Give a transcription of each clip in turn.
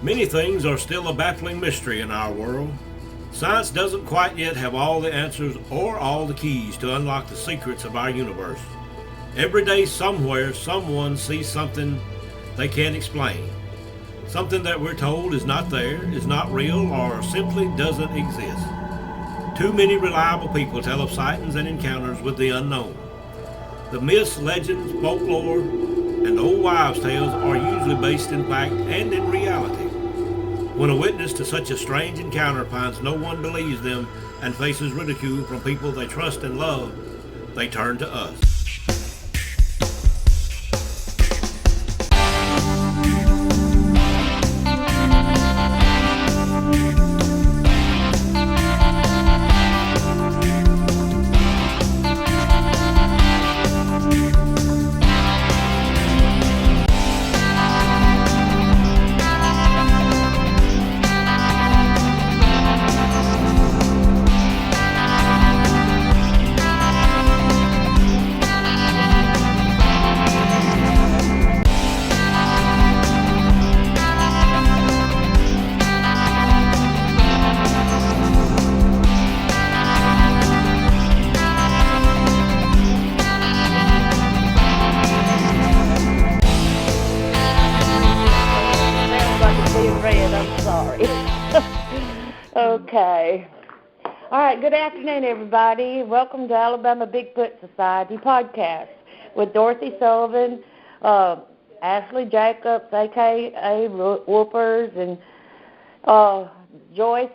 Many things are still a baffling mystery in our world. Science doesn't quite yet have all the answers or all the keys to unlock the secrets of our universe. Every day, somewhere, someone sees something they can't explain. Something that we're told is not there, is not real, or simply doesn't exist. Too many reliable people tell of sightings and encounters with the unknown. The myths, legends, folklore, and old wives' tales are usually based in fact and in reality. When a witness to such a strange encounter finds no one believes them and faces ridicule from people they trust and love, they turn to us. Sounds like it's being read. I'm sorry. Okay. All right. Good afternoon, everybody. Welcome to Alabama Bigfoot Society podcast with Dorothy Sullivan, Ashley Jacobs, a.k.a. Whoopers, and Joyce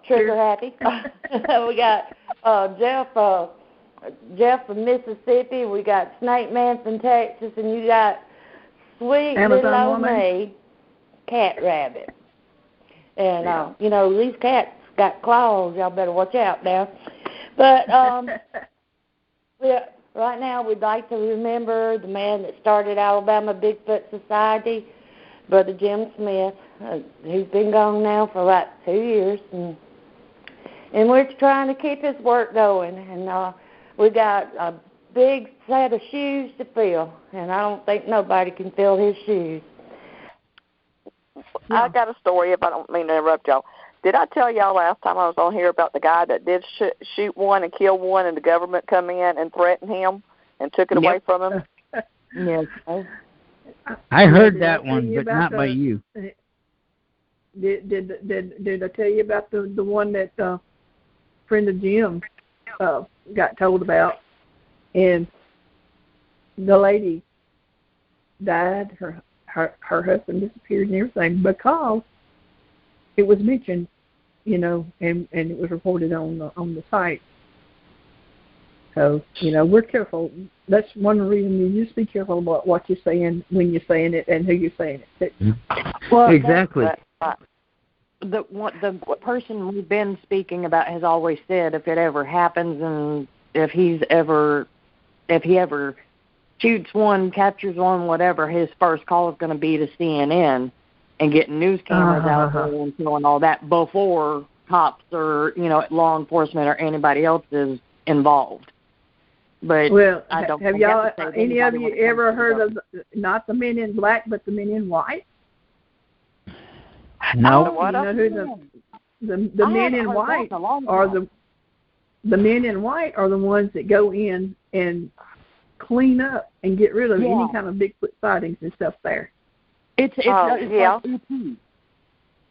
Trigger Happy. We got Jeff from Mississippi. We got Snake Man from Texas, and you got sweet Amazon little old woman. maid, Cat Rabbit. And, these cats got claws. Y'all better watch out now. But right now we'd like to remember the man that started Alabama Bigfoot Society, Brother Jim Smith. He's been gone now for about 2 years. And we're trying to keep his work going. And we got a big set of shoes to fill. And I don't think nobody can fill his shoes. I got a story, if I don't mean to interrupt y'all. Did I tell y'all last time I was on here about the guy that did shoot one and kill one, and the government come in and threatened him and took it away from him? Yes. I heard that one, but not by you. Did I tell you about the one that friend of Jim got told about, and the lady died, her husband disappeared and everything because it was mentioned, and it was reported on the site. So, we're careful. That's one reason you just be careful about what you're saying, when you're saying it, and who you're saying it to. Well, exactly. The person we've been speaking about has always said if it ever happens and if he ever shoots one, captures one, whatever, his first call is going to be to CNN and getting news cameras out there and doing all that before cops or, law enforcement or anybody else is involved. But I don't. Have y'all, any of you ever heard of not the Men in Black, but the Men in White? No. You know who the Men in White are the Men in White are the ones that go in and clean up and get rid of any kind of Bigfoot sightings and stuff there. It's like E.T.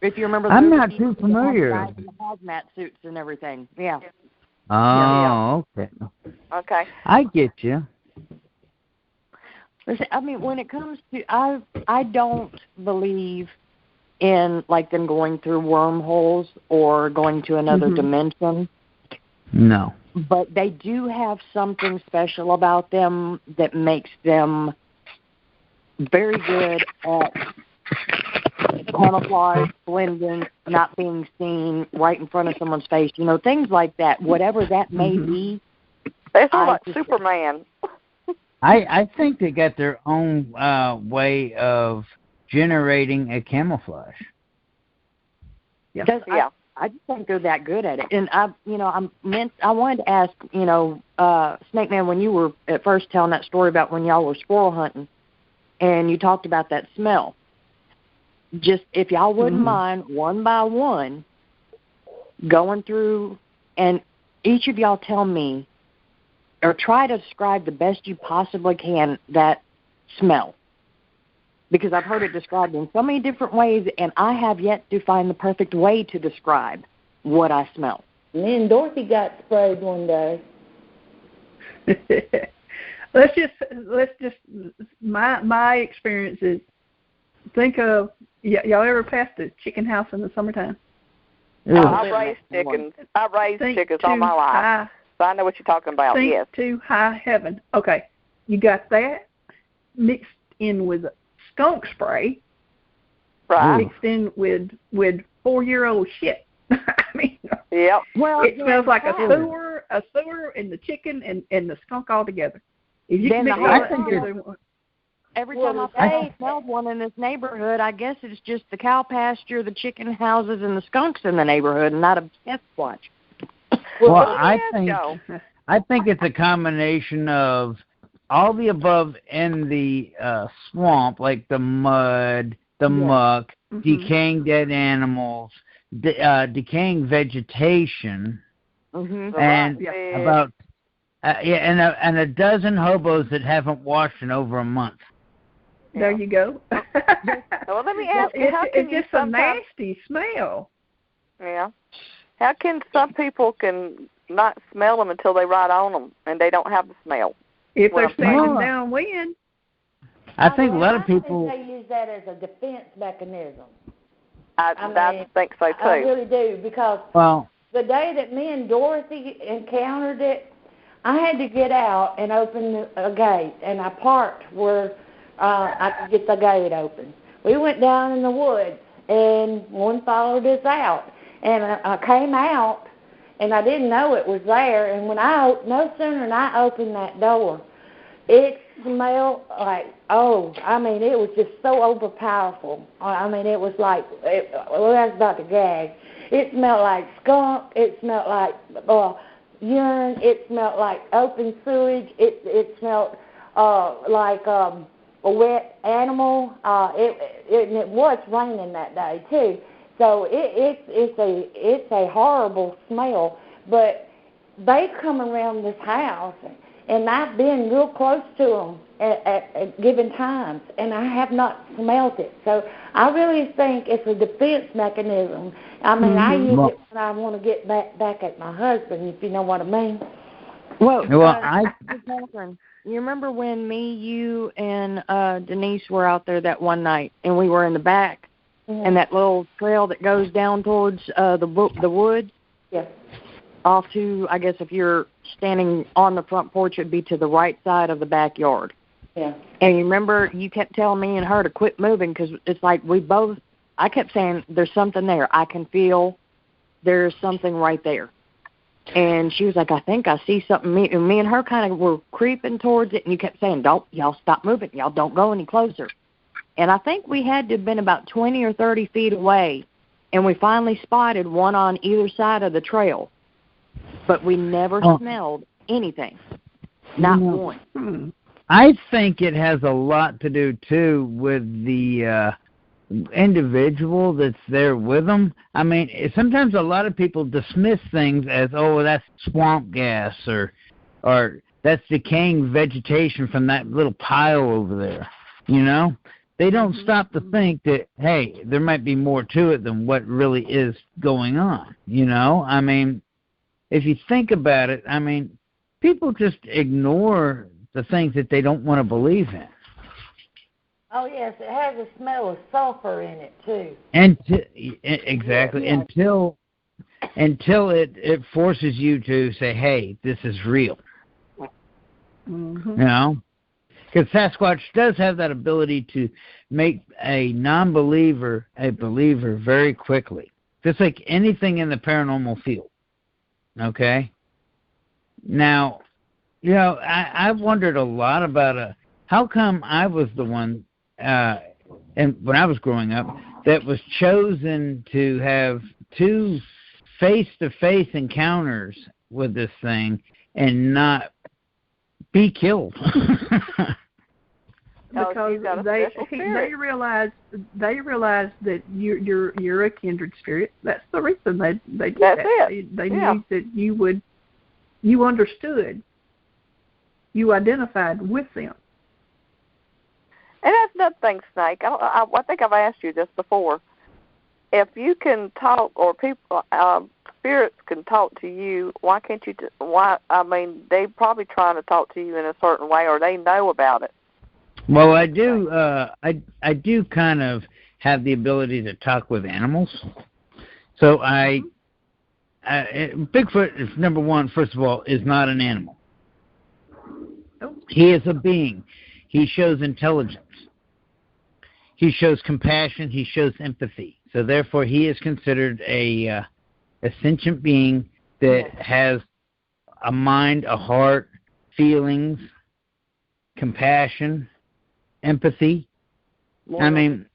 If you remember, I'm not too familiar. The hazmat suits and everything. Yeah. Oh, okay. Okay. I get you. Listen, I mean, when it comes to, I don't believe in like them going through wormholes or going to another dimension. No. But they do have something special about them that makes them very good at camouflage, blending, not being seen right in front of someone's face. Things like that. Whatever that may be. They sound like Superman. I think they got their own way of generating a camouflage. Yeah. I just think they're that good at it. And I wanted to ask, Snake Man, when you were at first telling that story about when y'all were squirrel hunting, and you talked about that smell. just if y'all wouldn't mind, one by one, going through, and each of y'all tell me, or try to describe the best you possibly can that smell. Because I've heard it described in so many different ways, and I have yet to find the perfect way to describe what I smell. Me and Dorothy got sprayed one day. let's just my experience is, think of, y'all ever passed a chicken house in the summertime? I've raised chickens. I've raised chickens all my life, so I know what you're talking about. Think yes. to high heaven. Okay, you got that mixed in with skunk spray, right? Mixed in with 4-year-old shit. I mean, yep. Well, it smells like a sewer, and the chicken and the skunk all together. If you can mix all together. Every time I smelled one in this neighborhood, I guess it's just the cow pasture, the chicken houses, and the skunks in the neighborhood, and not a Sasquatch. Well, I think it's a combination of all the above in the swamp, like the mud, the muck, decaying dead animals, decaying vegetation, and about and a dozen hobos that haven't washed in over a month. There you go. Well, let me ask you, how can it's just a nasty smell. Yeah. How can some people not smell them until they ride on them and they don't have the smell? If they're standing downwind. I think a lot of people. I think they use that as a defense mechanism. I think so too. I really do, because the day that me and Dorothy encountered it, I had to get out and open a gate, and I parked where I could get the gate open. We went down in the woods, and one followed us out. And I came out, and I didn't know it was there. And when no sooner than I opened that door, it smelled like, it was just so overpowerful. I mean, it was like, I was about to gag. It smelled like skunk. It smelled like urine. It smelled like open sewage. It smelled like a wet animal. It was raining that day too, so it's a horrible smell. But they come around this house, and I've been real close to them at given times, and I have not smelled it. So I really think it's a defense mechanism. I mean, I use it when I want to get back at my husband, if you know what I mean. Well, you remember when me, you, and Denise were out there that one night, and we were in the back, and that little trail that goes down towards the woods? Yeah. Off to, I guess, if you're standing on the front porch, it'd be to the right side of the backyard. Yeah. And you remember you kept telling me and her to quit moving, because it's like I kept saying, there's something there. I can feel there's something right there. And she was like, I think I see something. Me and her kind of were creeping towards it, and you kept saying, y'all stop moving. Y'all don't go any closer. And I think we had to have been about 20 or 30 feet away, and we finally spotted one on either side of the trail. But we never smelled anything. Not one. I think it has a lot to do, too, with the individual that's there with them. I mean, sometimes a lot of people dismiss things as, that's swamp gas or that's decaying vegetation from that little pile over there, you know? They don't stop to think that, hey, there might be more to it than what really is going on, you know? I mean, if you think about it, I mean, people just ignore the things that they don't want to believe in. Oh, yes, it has a smell of sulfur in it, too. Exactly. Yeah. Until it forces you to say, hey, this is real. You know? Because Sasquatch does have that ability to make a non-believer a believer very quickly, just like anything in the paranormal field. Okay? Now, you know, I've wondered a lot about how come I was the one, and when I was growing up, that was chosen to have 2 face-to-face encounters with this thing and not be killed. The he's got a special spirit. They realize that you're a kindred spirit. That's the reason they did That's that. it. They knew that you understood, you identified with them. And that's another thing, Snake. I think I've asked you this before. If you can talk, or people, spirits can talk to you, why can't you? They probably trying to talk to you in a certain way, or they know about it. Well, I do. I do kind of have the ability to talk with animals. So Bigfoot is number one. First of all, is not an animal. He is a being. He shows intelligence. He shows compassion. He shows empathy. So therefore, he is considered a sentient being that has a mind, a heart, feelings, compassion, empathy. Loyalty. I mean,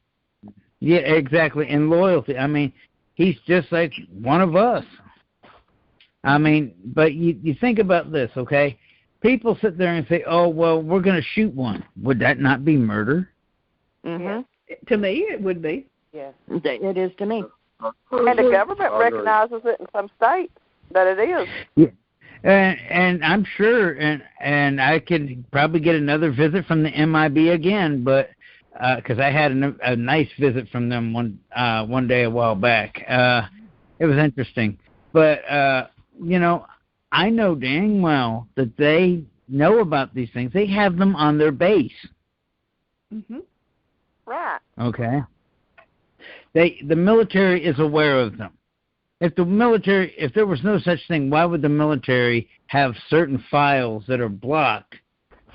yeah, exactly, and loyalty. I mean, he's just like one of us. I mean, but you think about this, okay? People sit there and say, oh, well, we're going to shoot one. Would that not be murder? Mm-hmm. To me, it would be. Yes, it is to me. And the government recognizes it in some states that it is. Yeah. And I'm sure, and I could probably get another visit from the MIB again, but because I had a nice visit from them one day a while back. It was interesting. But, I know dang well that they know about these things. They have them on their base. Mm-hmm. Right. Okay. The military is aware of them. If there was no such thing, why would the military have certain files that are blocked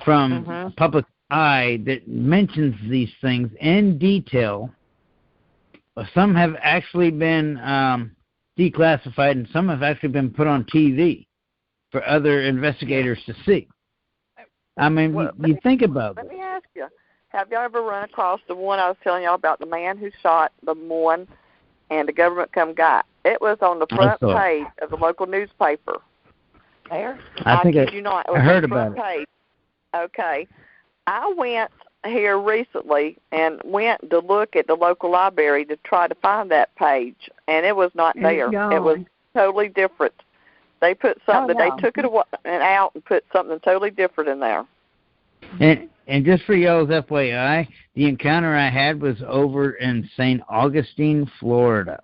from public eye that mentions these things in detail? Some have actually been declassified, and some have actually been put on TV for other investigators to see. I mean, you think about it. Let me ask you, have y'all ever run across the one I was telling y'all about, the man who shot the one and the government come got? It was on the front page of the local newspaper. There? I think I heard about it. Page. Okay. I went here recently and went to look at the local library to try to find that page, and it was not there. It was totally different. They put something, they took it away and out and put something totally different in there. And just for y'all's FYI, the encounter I had was over in St. Augustine, Florida.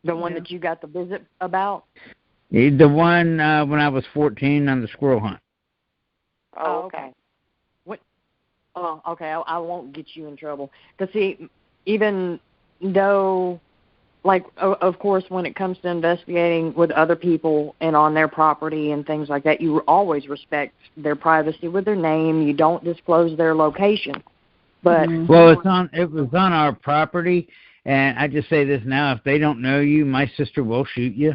The one that you got the visit about? The one when I was 14 on the squirrel hunt. Oh, okay. What? Oh, okay. I won't get you in trouble. Because, see, even though, like, of course, when it comes to investigating with other people and on their property and things like that, you always respect their privacy with their name. You don't disclose their location. But well, it was on our property, and I just say this now: if they don't know you, my sister will shoot you.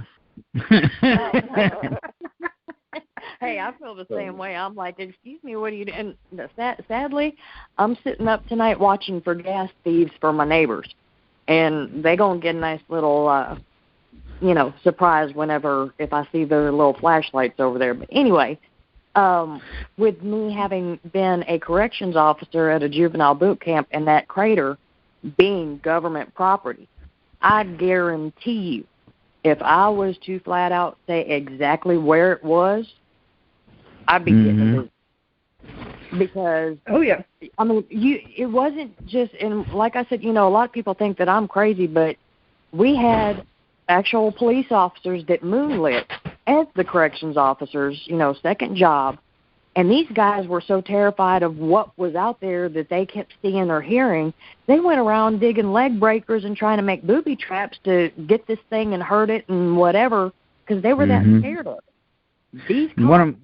Hey, I feel the same way. I'm like, excuse me, what are you doing? And sadly, I'm sitting up tonight watching for gas thieves for my neighbors, and they gonna get a nice little, surprise if I see their little flashlights over there. But anyway, with me having been a corrections officer at a juvenile boot camp and that crater being government property, I guarantee you, if I was to flat out say exactly where it was, I'd be getting a visit. Because, I mean, it wasn't just, and like I said, a lot of people think that I'm crazy, but we had actual police officers that moonlit as the corrections officers, second job. And these guys were so terrified of what was out there that they kept seeing or hearing, they went around digging leg breakers and trying to make booby traps to get this thing and hurt it and whatever, because they were that scared of it. These cops,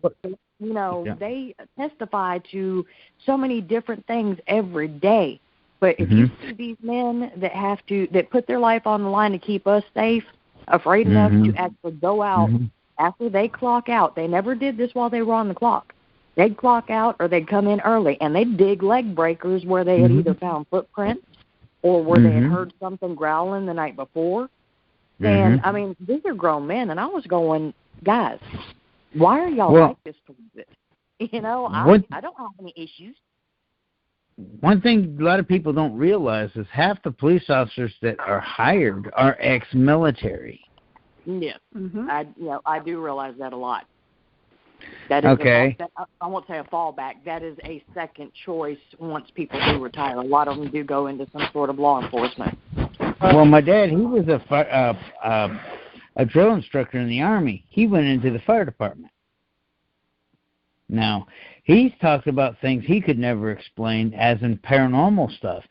they testify to so many different things every day. But if you see these men that put their life on the line to keep us safe, afraid enough to actually go out after they clock out, they never did this while they were on the clock. They'd clock out or they'd come in early, and they'd dig leg breakers where they had either found footprints or where they had heard something growling the night before. And, I mean, these are grown men, and I was going, guys, why are y'all like this towards it? I don't have any issues. one thing a lot of people don't realize is half the police officers that are hired are ex-military. Yes, Mm-hmm. I do realize that a lot. That is Okay. I won't say a fallback. That is a second choice once people do retire. A lot of them do go into some sort of law enforcement. Well, my dad, he was a drill instructor in the Army. He went into the fire department. Now, he's talked about things he could never explain, as in paranormal stuff.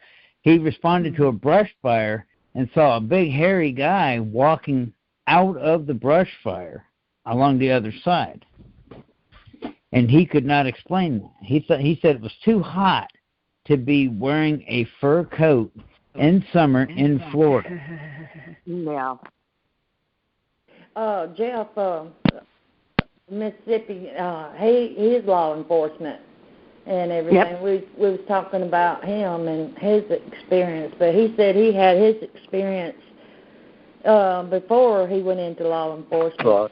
He responded to a brush fire and saw a big hairy guy walking out of the brush fire along the other side. And he could not explain that. He said it was too hot to be wearing a fur coat in summer in Florida. Yeah. Jeff, Mississippi, he is law enforcement and everything. Yep. We was talking about him and his experience, but he said he had his experience before he went into law enforcement.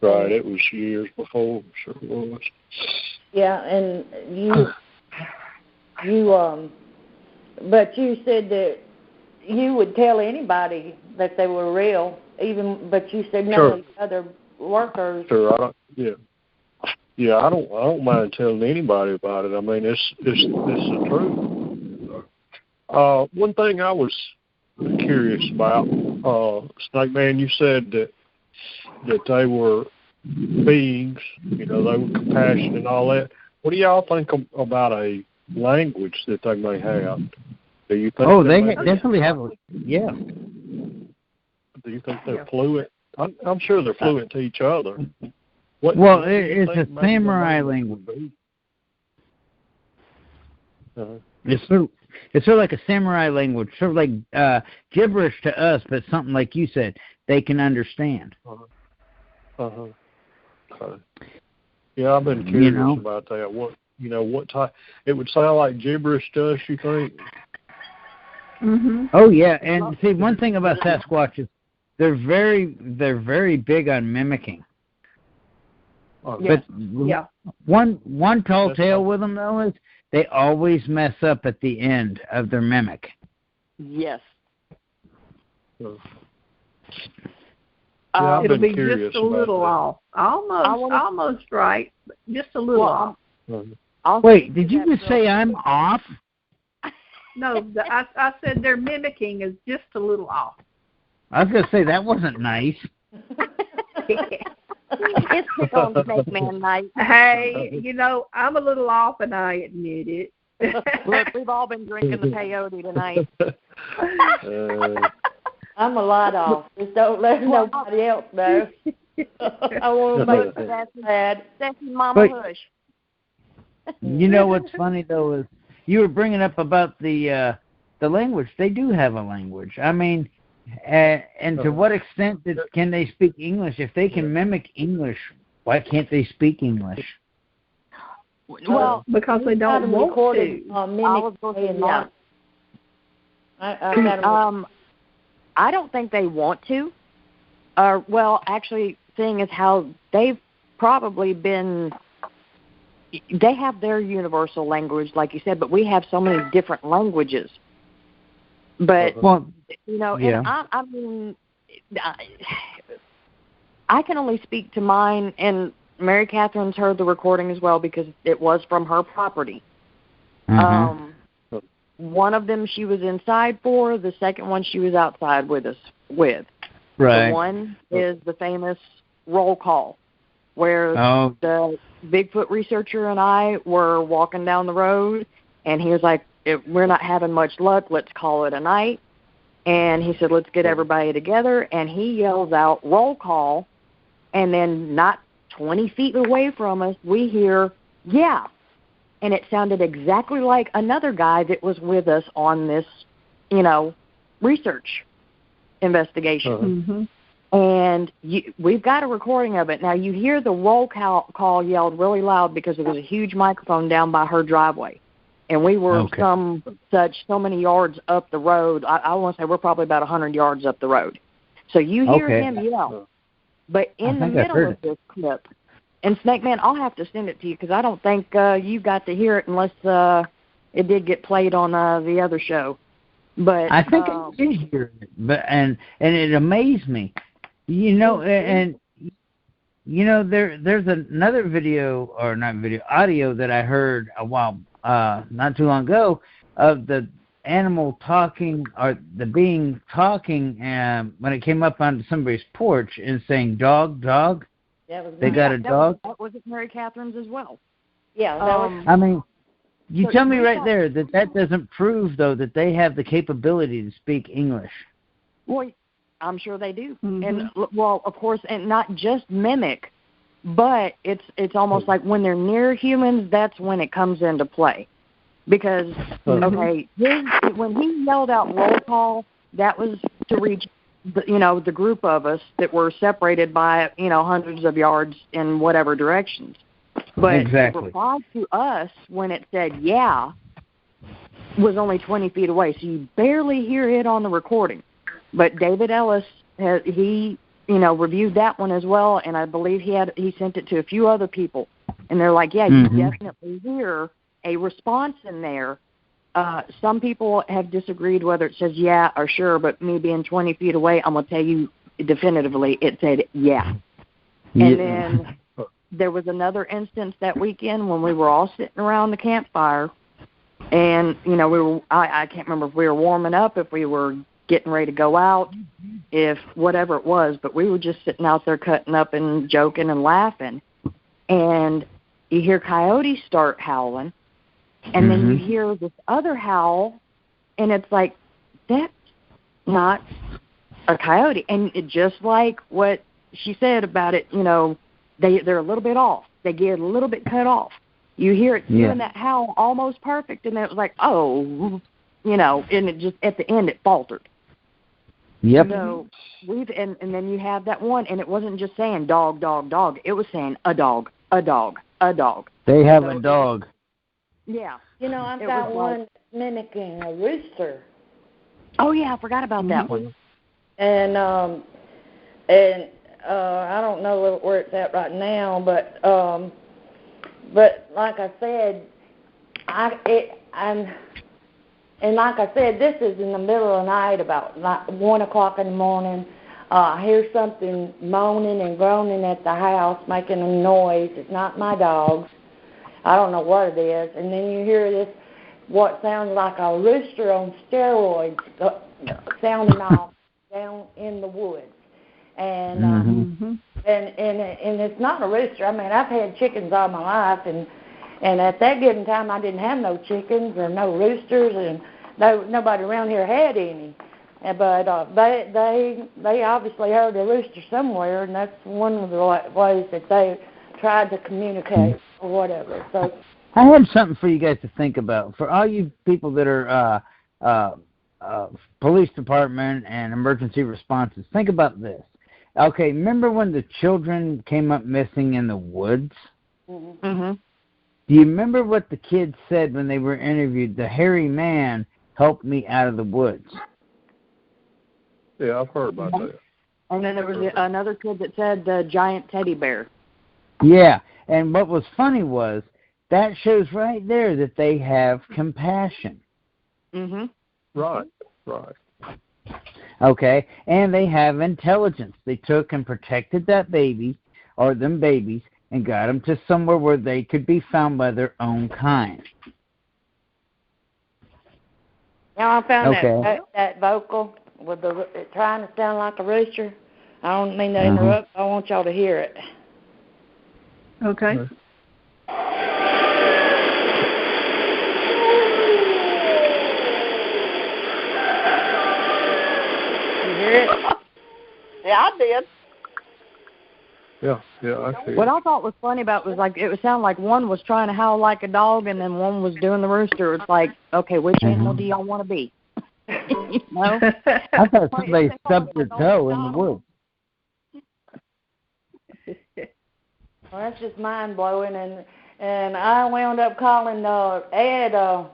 Right. It was years before. Sure was. Yeah, and but you said that you would tell anybody that they were real, but you said none of the other workers. Sure, I don't mind telling anybody about it. I mean, it's the truth. One thing I was curious about, Snake Man, you said that they were beings, they were compassionate and all that. What do y'all think about a language that they may have? Do you think? Oh, they definitely have. Yeah. Do you think they're fluent? I'm sure they're fluent to each other. It's a samurai language. It's sort of like a samurai language, sort of like gibberish to us, but something like you said they can understand. Okay. Yeah, I've been curious about that. What type? It would sound like gibberish to us, you think? Mm-hmm. Oh yeah, and see, one thing about Sasquatch is they're very big on mimicking. But one tall tale with them though is they always mess up at the end of their mimic. Yes. It'll be just a little off. Almost right, but just a little off. Wait, did you just say I'm off? No, I said their mimicking is just a little off. I was going to say, that wasn't nice. It's pick on Snake Man night. Hey, I'm a little off, and I admit it. Look, we've all been drinking the peyote tonight. I'm a lot off. Just don't let nobody else know. I want to make that sad. That's Mama Hush. You know what's funny, though, is you were bringing up about the language. They do have a language. I mean, and to what extent can they speak English? If they can mimic English, why can't they speak English? Well, because they don't want to. I don't think they want to. Actually, seeing as how they've probably been, they have their universal language, like you said, but we have so many different languages. But, and I mean, I can only speak to mine, and Mary Catherine's heard the recording as well because it was from her property. Mm-hmm. One of them she was inside for, the second one she was outside with us with. Right. The one is the famous roll call, where the Bigfoot researcher and I were walking down the road, and he was like, if we're not having much luck, let's call it a night. And he said, let's get everybody together, and he yells out, roll call, and then not 20 feet away from us, we hear, yeah. And it sounded exactly like another guy that was with us on this, research investigation. Mm-hmm. And we've got a recording of it. Now, you hear the roll call yelled really loud because there was a huge microphone down by her driveway. And we were so many yards up the road. I want to say we're probably about 100 yards up the road. So you hear him yell. But in the middle of this clip, and Snake Man, I'll have to send it to you because I don't think you got to hear it unless it did get played on the other show. But I think I did hear it, but and it amazed me. You know, and you know, there's another video, or not video, audio that I heard a while, not too long ago, of the animal talking, or the being talking, when it came up onto somebody's porch and saying, "Dog, dog." They got a dog. That was Mary Catherine's as well. Yeah. I mean, you tell me right there that doesn't prove, though, that they have the capability to speak English. Well, I'm sure they do. And, well, of course, and not just mimic, but it's almost like when they're near humans, that's when it comes into play. Because, okay, when he yelled out roll call, that was to reach, the group of us that were separated by, hundreds of yards in whatever directions. But exactly. The reply to us when it said yeah was only 20 feet away, so you barely hear it on the recording. But David Ellis, he reviewed that one as well, and I believe he sent it to a few other people, and they're like, yeah, you definitely hear a response in there. Some people have disagreed whether it says yeah or sure, but me being 20 feet away, I'm going to tell you definitively it said yeah. And then there was another instance that weekend when we were all sitting around the campfire, and I can't remember if we were warming up, if we were getting ready to go out, if whatever it was, but we were just sitting out there cutting up and joking and laughing, and you hear coyotes start howling, and then you hear this other howl, and it's like, that's not a coyote. And it, just like what she said about it, they're a little bit off. They get a little bit cut off. You hear it doing that howl almost perfect, and then it was like, and it just, at the end, it faltered. Yep. So and then you have that one, and it wasn't just saying dog, dog, dog. It was saying a dog, a dog, a dog. They have a dog. Yeah. I've got one mimicking a rooster. Oh yeah, I forgot about that one. And I don't know where it's at right now, but like I said, and like I said, this is in the middle of the night, about 1 o'clock in the morning. I hear something moaning and groaning at the house, making a noise. It's not my dogs. I don't know what it is. And then you hear this, what sounds like a rooster on steroids, sounding off down in the woods. And and it's not a rooster. I mean, I've had chickens all my life, and at that given time, I didn't have no chickens or no roosters, and nobody around here had any. But they obviously heard a rooster somewhere, and that's one of the ways that they tried to communicate or whatever. So I have something for you guys to think about. For all you people that are police department and emergency responses, think about this. Okay, remember when the children came up missing in the woods? Mm-hmm. Do you remember what the kids said when they were interviewed? The hairy man helped me out of the woods. Yeah, I've heard about that. And then there was another kid that said the giant teddy bear. Yeah, and what was funny was that shows right there that they have compassion. Right. Okay, and they have intelligence. They took and protected that baby, or them babies, and got them to somewhere where they could be found by their own kind. Now I found that vocal with it trying to sound like a rooster. I don't mean to interrupt. I want y'all to hear it. Okay. You hear it? Yeah, I did. Yeah, I see. What I thought was funny about it was like it would sound like one was trying to howl like a dog, and then one was doing the rooster. It's like, okay, which animal do y'all want to be? I thought somebody stubbed their toe in the woods. Well, that's just mind blowing, and I wound up calling Ed. I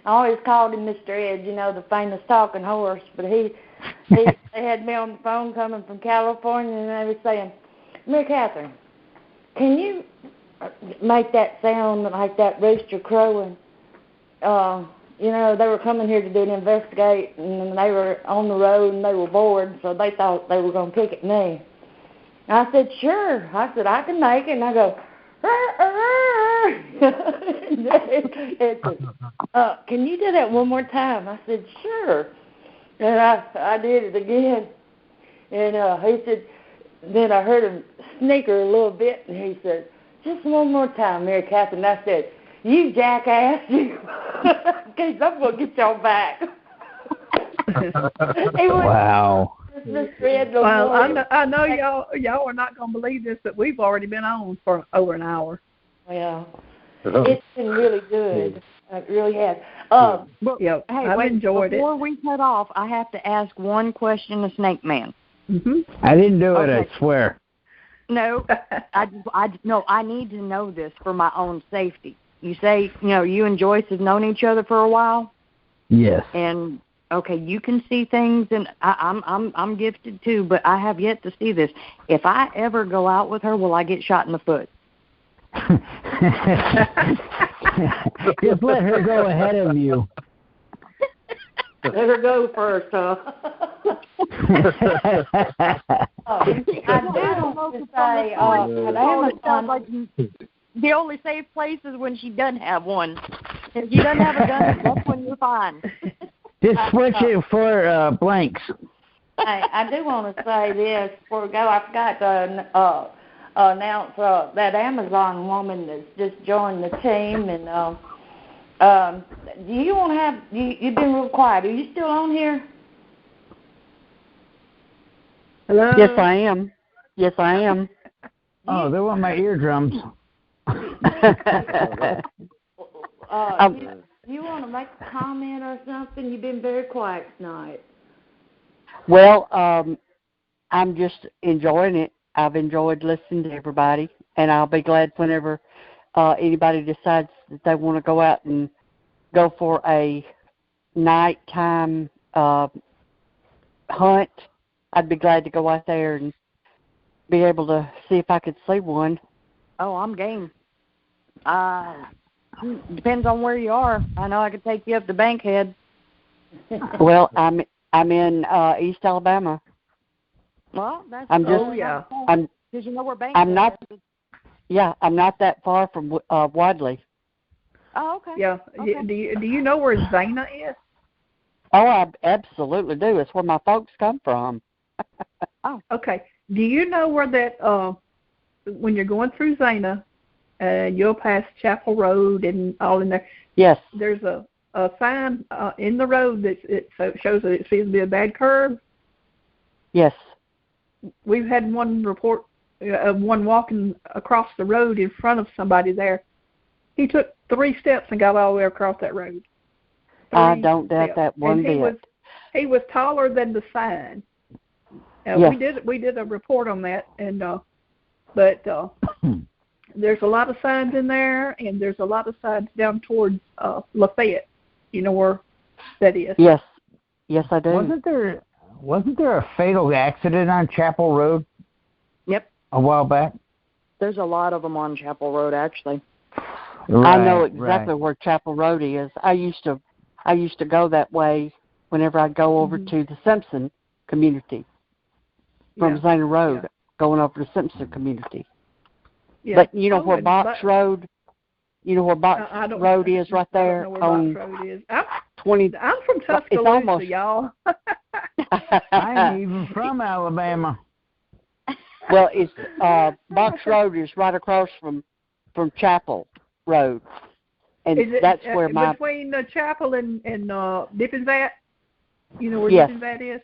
always called him Mr. Ed, the famous talking horse. But they had me on the phone coming from California, and they were saying, Mary Catherine, can you make that sound like that rooster crowing? you know, they were coming here to do an investigate, and they were on the road, and they were bored, so they thought they were going to pick at me. And I said, sure. I said, I can make it. And I go, can you do that one more time? I said, sure. And I did it again. And he said, then I heard him snicker a little bit, and he said, just one more time, Mary Catherine. And I said, you jackass, you. Because I'm going to get y'all back. Wow. Well, I know y'all are not going to believe this, but we've already been on for over an hour. Yeah. It's been really good. It really has. Yeah, hey, I've enjoyed it. Before we cut off, I have to ask one question to Snake Man. Mm-hmm. I didn't do it, I swear. No, I need to know this for my own safety. You say, you and Joyce have known each other for a while? Yes. And okay, you can see things, and I'm gifted too, but I have yet to see this. If I ever go out with her, will I get shot in the foot? Just let her go ahead of you. Let her go first, huh? I do want to say, sounds like the only safe place is when she doesn't have one. If she doesn't have a gun, that's when you're fine. Just switch it for blanks. Hey, I do want to say this before we go. I forgot to announce that Amazon woman that's just joined the team. And do you want to have? You've been real quiet. Are you still on here? Hello. Yes, I am. Oh, they want my eardrums. You want to make a comment or something? You've been very quiet tonight. Well, I'm just enjoying it. I've enjoyed listening to everybody, and I'll be glad whenever anybody decides that they want to go out and go for a nighttime hunt. I'd be glad to go out there and be able to see if I could see one. Oh, I'm game. Depends on where you are. I know I could take you up to Bankhead. Well, I'm in East Alabama. Well, that's I'm just because you know where Bankhead is. Yeah, I'm not that far from Wadley. Oh, okay. Yeah. Okay. Do you know where Zana is? Oh, I absolutely do. It's where my folks come from. Oh, okay. Do you know where that when you're going through Zana, you'll pass Chapel Road and all in there? Yes. There's a sign in the road that shows that it seems to be a bad curve. Yes. We've had one report of one walking across the road in front of somebody there. He took 3 steps and got all the way across that road. I don't doubt that one bit. He was taller than the sign. Yes. We did a report on that, and but there's a lot of signs in there, and there's a lot of signs down towards Lafayette. You know where that is? Yes, I do. Wasn't there a fatal accident on Chapel Road? Yep. A while back. There's a lot of them on Chapel Road, actually. Right, I know exactly where Chapel Road is. I used to go that way whenever I'd go over to the Simpson community from Zana Road, going over to Simpson community. Yeah. But you know where Box Road? You know where Box Road is right there? I don't know where Box Road is. I'm from Tuscaloosa, it's almost, y'all. I'm even from Alabama. Well, it's Box Road is right across from Chapel Road, and that's where between the Chapel and Dippin' Vat. You know where yes. Dippin' Vat is?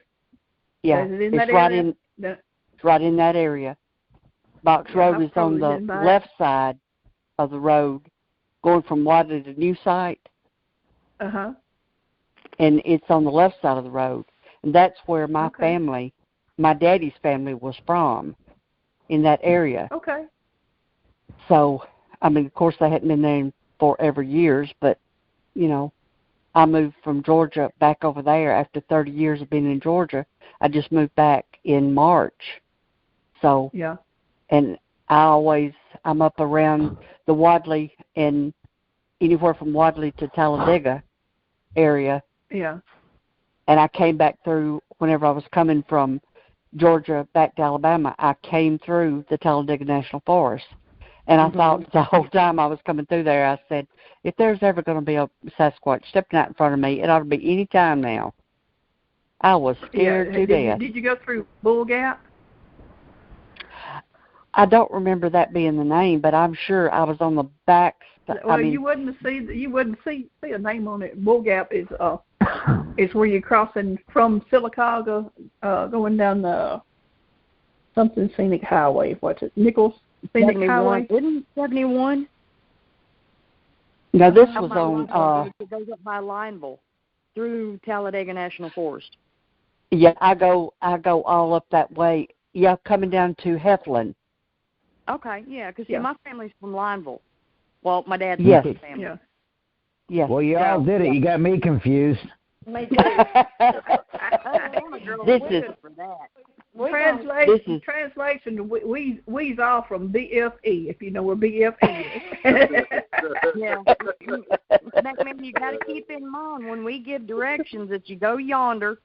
Yeah, it's right in that area. Box Road is on the left side of the road, going from Wadley to New Site. Uh-huh. And it's on the left side of the road, and that's where my family, my daddy's family, was from, in that area. Okay. So, I mean, of course, they hadn't been there for years, but I moved from Georgia back over there after 30 years of being in Georgia. I just moved back in March. So, and I'm up around the Wadley and anywhere from Wadley to Talladega area. Yeah. And I came back through whenever I was coming from Georgia back to Alabama. I came through the Talladega National Forest. And I thought the whole time I was coming through there, I said, if there's ever going to be a Sasquatch stepping out in front of me, it ought to be any time now. I was scared to death. Did you go through Bull Gap? I don't remember that being the name, but I'm sure I was on the back. Well, you wouldn't see a name on it. Bull Gap is where you're crossing from Sylacauga, going down the something scenic highway. What's it? Nichols Scenic Highway. Isn't it 71? No, this was on. It goes up by Lineville through Talladega National Forest. Yeah, I go all up that way. Yeah, coming down to Heflin. Okay, yeah, because my family's from Lineville. Well, my dad's family. Yeah. Yes. Well, you all did it. You got me confused. Me too. This is for that. Translation. We's all from BFE. If you know where BFE is. Yeah. That means you got to keep in mind when we give directions that you go yonder,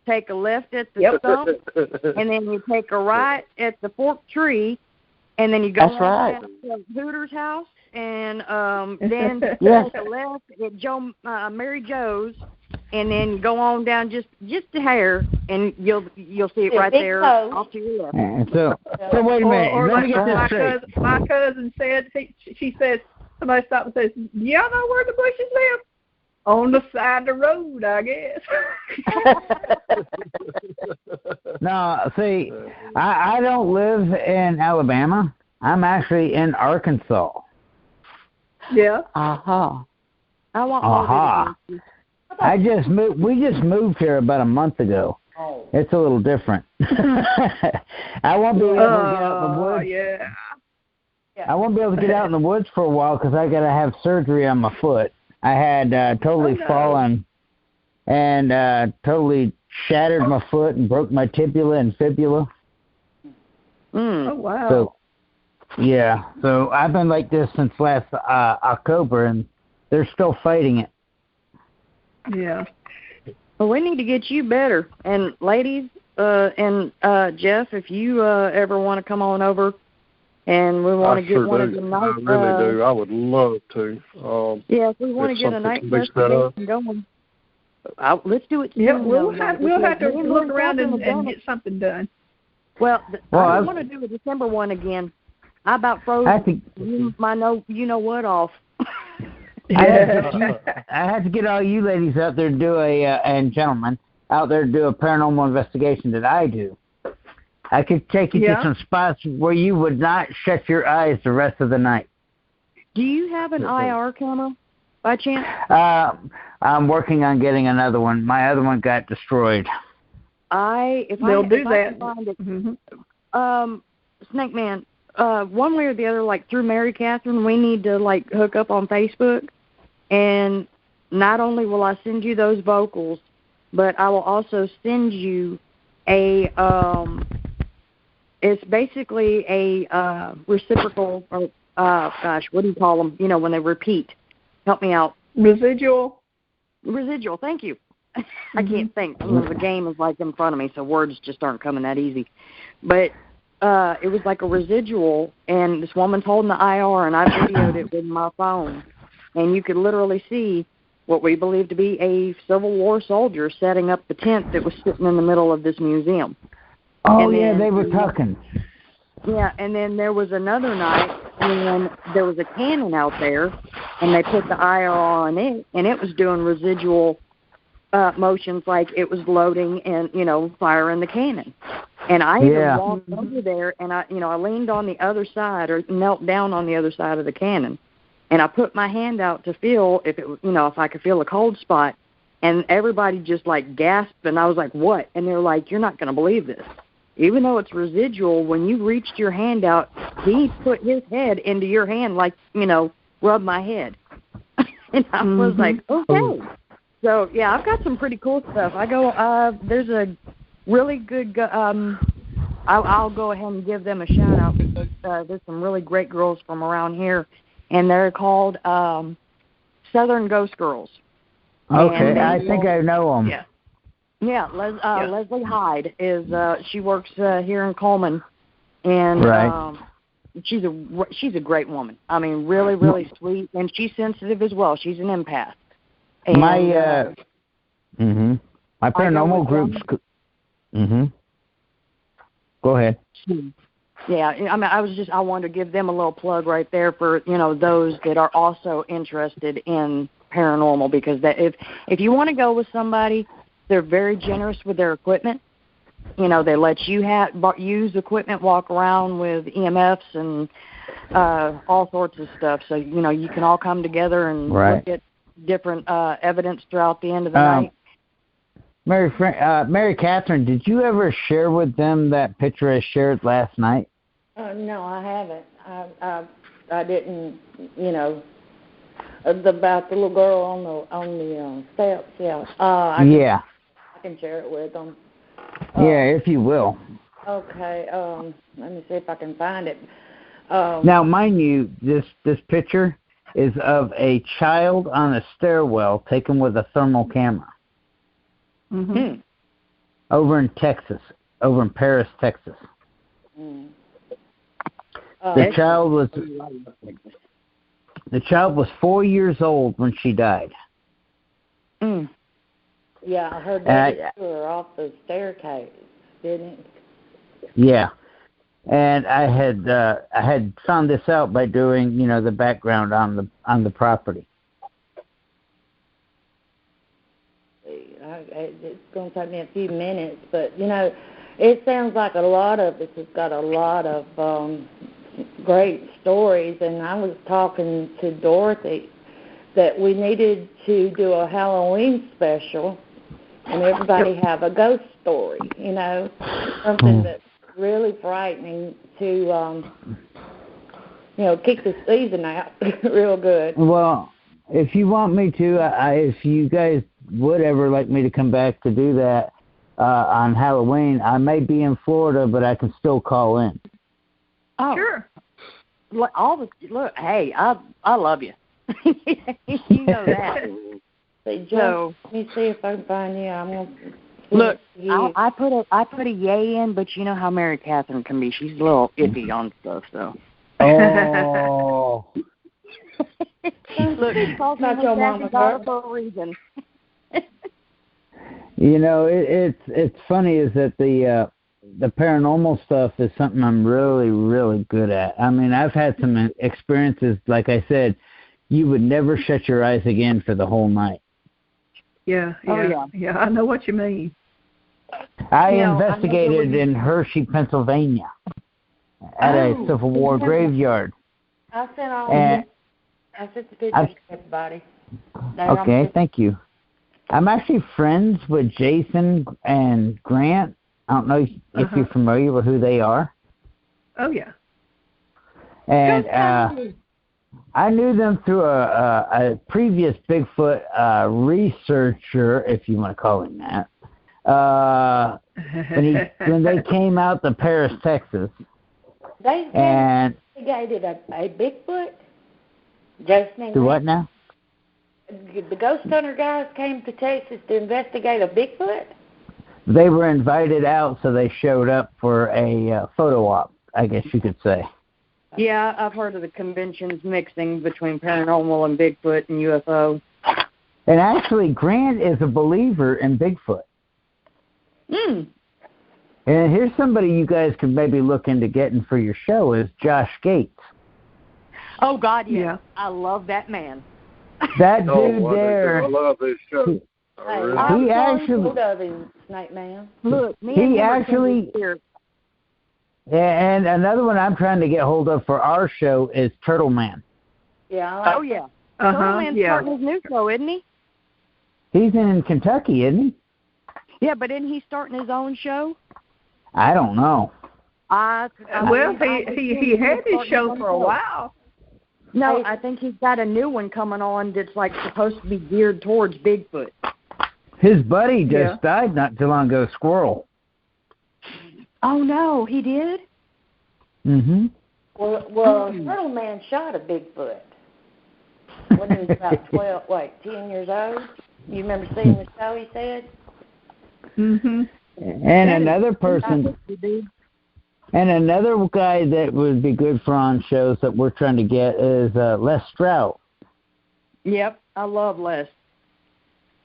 take a left at the stump, and then you take a right at the forked tree, and then you go down to Hooter's house, and then take a left at Mary Jo's, and then you go on down just a hair, and you'll see it right there off to your left. So wait a minute. Or Let like me get this straight. my cousin said, she says, somebody stopped and says, y'all know where the bushes live? On the side of the road, I guess. No, see, I don't live in Alabama. I'm actually in Arkansas. Yeah. Uh-huh. I want I just moved. We just moved here about a month ago. Oh. It's a little different. I won't be able to get out in the woods. Yeah. I won't be able to get out in the woods for a while because I got to have surgery on my foot. I had totally fallen and totally shattered my foot and broke my tibula and fibula. Oh, wow. So, yeah. So I've been like this since last October, and they're still fighting it. Yeah. Well, we need to get you better. And ladies, and Jeff, if you ever want to come on over, and we want to get one of the night. I really do. I would love to. If we want to get a night investigation going, let's do it. Yeah, we'll have to look around and get something done. Well, I want to do a December one again. I about froze my you-know-what off. I have to get all you ladies out there to do and gentlemen out there to do a paranormal investigation that I do. I could take you to some spots where you would not shut your eyes the rest of the night. Do you have an IR camera by chance? I'm working on getting another one. My other one got destroyed. I can find it. Snake Man, one way or the other, like through Mary Catherine, we need to like hook up on Facebook, and not only will I send you those vocals, but I will also send you a it's basically a reciprocal, or what do you call them? You know, when they repeat. Help me out. Residual, thank you. I can't think. The game is like in front of me, so words just aren't coming that easy. But it was like a residual, and this woman's holding the IR, and I videoed it with my phone. And you could literally see what we believe to be a Civil War soldier setting up the tent that was sitting in the middle of this museum. Oh, yeah, they were talking. Yeah, and then there was another night when there was a cannon out there, and they put the IR on it, and it was doing residual motions like it was loading and, firing the cannon. And I even walked over there, and I leaned on the other side or knelt down on the other side of the cannon, and I put my hand out to feel if it, if I could feel a cold spot, and everybody just like gasped, and I was like, "What?" And they're like, "You're not going to believe this." Even though it's residual, when you reached your hand out, he put his head into your hand, like, rub my head. And I was like, okay. So, yeah, I've got some pretty cool stuff. There's a really good, I'll go ahead and give them a shout out because there's some really great girls from around here, and they're called Southern Ghost Girls. Okay, I think I know them. Yeah. Yeah, Leslie Hyde is. She works here in Coleman, and right. She's a great woman. I mean, really, really sweet, and she's sensitive as well. She's an empath. And, my paranormal groups. Go ahead. Yeah, I mean, I wanted to give them a little plug right there for those that are also interested in paranormal, because if you want to go with somebody, they're very generous with their equipment. They let you use equipment, walk around with EMFs and all sorts of stuff. So you can all come together and look at different evidence throughout the end of the night. Mary Catherine, did you ever share with them that picture I shared last night? No, I haven't. I didn't. About the little girl on the steps. Yeah. I can share it with them. Yeah, if you will. Okay. Let me see if I can find it. Now, mind you, this picture is of a child on a stairwell taken with a thermal camera. Mm-hmm. Over in Texas, over in Paris, Texas. The child was 4 years old when she died. Yeah, I heard that threw her off the staircase, didn't it? Yeah, and I had found this out by doing the background on the property. It's going to take me a few minutes, but it sounds like a lot of this has got a lot of great stories. And I was talking to Dorothy that we needed to do a Halloween special, and everybody have a ghost story. Something that's really frightening to kick the season out real good. Well, if you want me to, if you guys would ever like me to come back to do that on Halloween, I may be in Florida, but I can still call in. Oh, sure. Look, hey, I love you. You know that. So, let me see if I can find you. I'm gonna look. I put a yay in, but you know how Mary Catherine can be. She's a little iffy on stuff, so. Oh. Look, she calls not your mama for a reason. It's funny is that the paranormal stuff is something I'm really, really good at. I mean, I've had some experiences, like I said, you would never shut your eyes again for the whole night. Yeah, I know what you mean. I investigated in Hershey, Pennsylvania, at a Civil War graveyard. I sent the pictures to everybody. Okay, thank you. I'm actually friends with Jason and Grant. I don't know if you're familiar with who they are. Oh, yeah. And I knew them through a previous Bigfoot researcher, if you want to call him that. When they came out to Paris, Texas. They investigated a Bigfoot? Jason and Do what now? The ghost hunter guys came to Texas to investigate a Bigfoot? They were invited out, so they showed up for a photo op, I guess you could say. Yeah, I've heard of the conventions mixing between paranormal and Bigfoot and UFO. And actually, Grant is a believer in Bigfoot. And here's somebody you guys could maybe look into getting for your show is Josh Gates. Oh, God, yeah. I love that man. That dude there. I love his show. He actually. Snake Man. Look, he actually. And another one I'm trying to get hold of for our show is Turtle Man. Yeah. Oh, yeah. Turtle Man's starting his new show, isn't he? He's in Kentucky, isn't he? Yeah, but isn't he starting his own show? I don't know. Well, he had his show for a while. No, I think he's got a new one coming on that's like supposed to be geared towards Bigfoot. His buddy just died not too long ago, Squirrel. Oh, no, he did? Mm-hmm. Well, Turtle Man shot a Bigfoot. when he was about 10 years old. You remember seeing the show, he said? Mhm. And another person, and another guy that would be good for on shows that we're trying to get is Les Stroud. Yep, I love Les.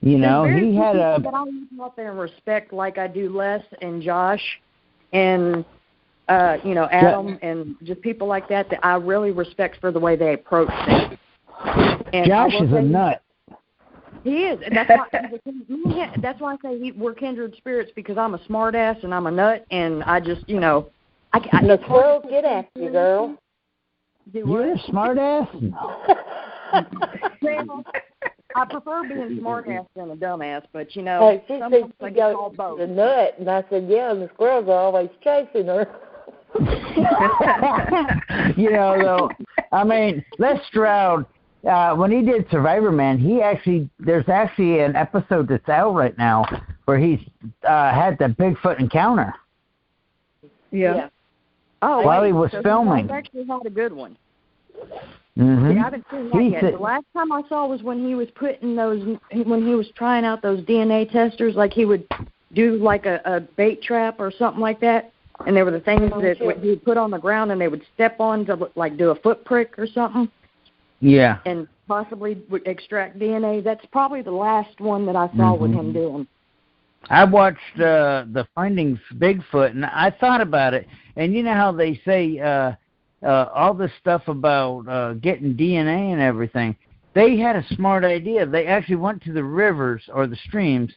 You know, he had a... But I don't out there and respect like I do Les and Josh and, Adam and just people like that I really respect for the way they approach things. And Josh is a nut. He is. And that's why I say we're kindred spirits, because I'm a smart ass and I'm a nut, and I just, the squirrels get after you, girl. You're a smart ass? Well, I prefer being smart ass than a dumb ass, but Hey, she sometimes said I she get called both. the nut, and I said, yeah, and the squirrels are always chasing her. Though, I mean, Les Stroud, when he did Survivor Man, there's actually an episode that's out right now where he's had the Bigfoot encounter. Yeah. Oh, while he was filming. He actually had a good one. Mm-hmm. See, I haven't seen that yet. The last time I saw was when he was when he was trying out those DNA testers, like he would do like a bait trap or something like that, and there were the things that he would put on the ground and they would step on to like do a foot prick or something. Yeah. And possibly would extract DNA. That's probably the last one that I saw with him doing. I watched the Finding Bigfoot, and I thought about it. And you know how they say all this stuff about getting DNA and everything. They had a smart idea. They actually went to the rivers or the streams,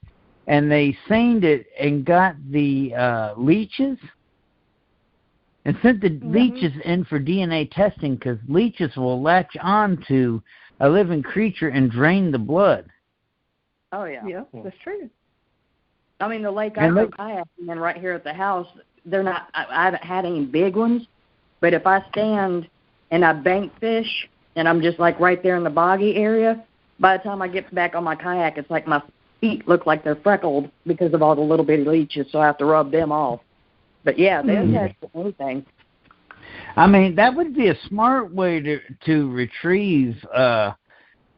and they seined it and got the leeches and sent the leeches in for DNA testing, because leeches will latch on to a living creature and drain the blood. Oh, yeah. Yeah, that's true. I mean, the lake I go kayaking in right here at the house, I haven't had any big ones, but if I stand and I bank fish and I'm just like right there in the boggy area, by the time I get back on my kayak, it's like my feet look like they're freckled because of all the little bitty leeches, so I have to rub them off. But yeah, they'll test anything. I mean, that would be a smart way to retrieve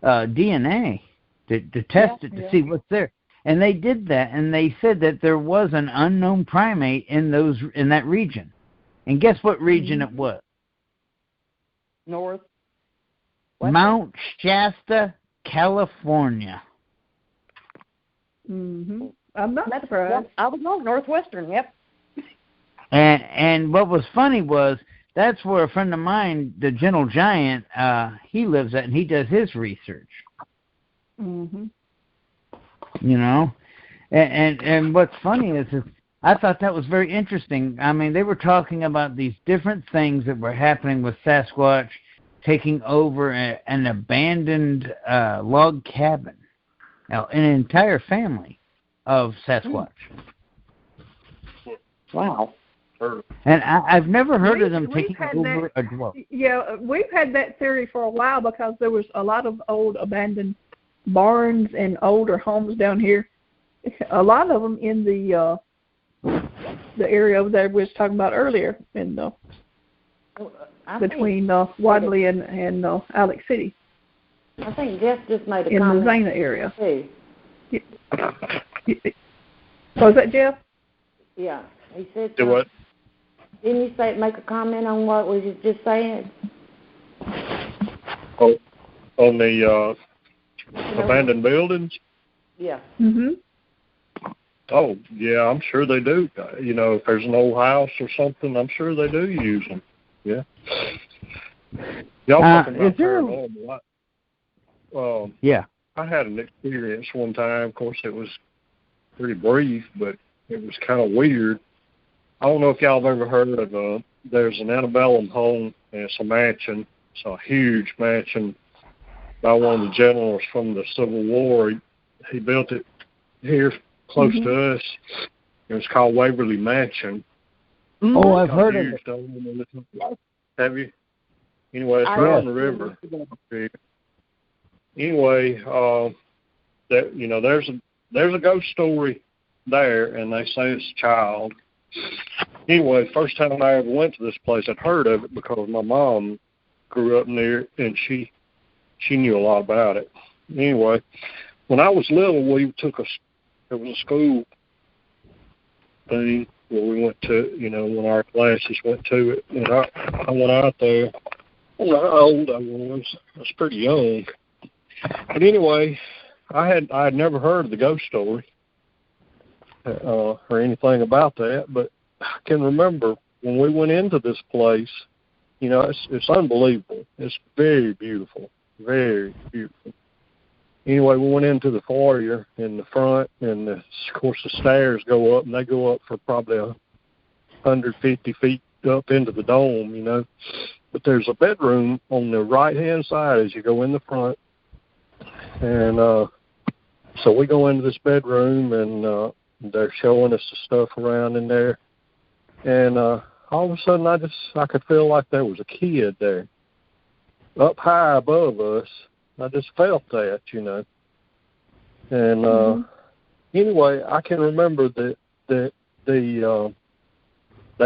DNA, to test it to see what's there. And they did that, and they said that there was an unknown primate in that region. And guess what region it was? North. Mount Shasta, California. Mhm. I'm not surprised. I was wrong. Northwestern. Yep. And what was funny was that's where a friend of mine, the Gentle Giant, he lives at, and he does his research. Mhm. You know, and what's funny is I thought that was very interesting. I mean, they were talking about these different things that were happening with Sasquatch taking over an abandoned log cabin, an entire family of Sasquatch. Wow. And I've never heard of them taking over a dwelling. Yeah, we've had that theory for a while because there was a lot of old abandoned barns and older homes down here. A lot of them in the area over there we was talking about earlier, in between Wadley and Alex City. I think Jeff just made a in comment. In the Zana area. Too. Was that Jeff? Yeah, he said. Do what? Didn't you make a comment on what we was just saying? Oh, on the abandoned buildings? Yeah. Mhm. Oh, yeah, I'm sure they do. You know, if there's an old house or something, I'm sure they do use them. Yeah. Y'all talking about paranormal? Yeah. I had an experience one time. Of course, it was pretty brief, but it was kind of weird. I don't know if y'all have ever heard of there's an antebellum home, and it's a mansion. It's a huge mansion by one of the generals from the Civil War. He built it here close to us. It was called Waverly Mansion. Oh, I've heard of it. Have you? Anyway, it's right on the river. Anyway, there's a ghost story there, and they say it's a child. Anyway, first time I ever went to this place, I'd heard of it because my mom grew up near, and she she knew a lot about it. Anyway, when I was little, it was a school thing where we went to, when our classes went to it, and I went out there. I don't know how old I was. I was pretty young. But anyway, I had never heard of the ghost story or anything about that, but I can remember when we went into this place, it's unbelievable. It's very beautiful, very beautiful. Anyway, we went into the foyer in the front, and of course the stairs go up, and they go up for probably 150 feet up into the dome, But there's a bedroom on the right-hand side as you go in the front. And so we go into this bedroom, and they're showing us the stuff around in there. And all of a sudden, I could feel like there was a kid there up high above us. I just felt that, And anyway, I can remember that they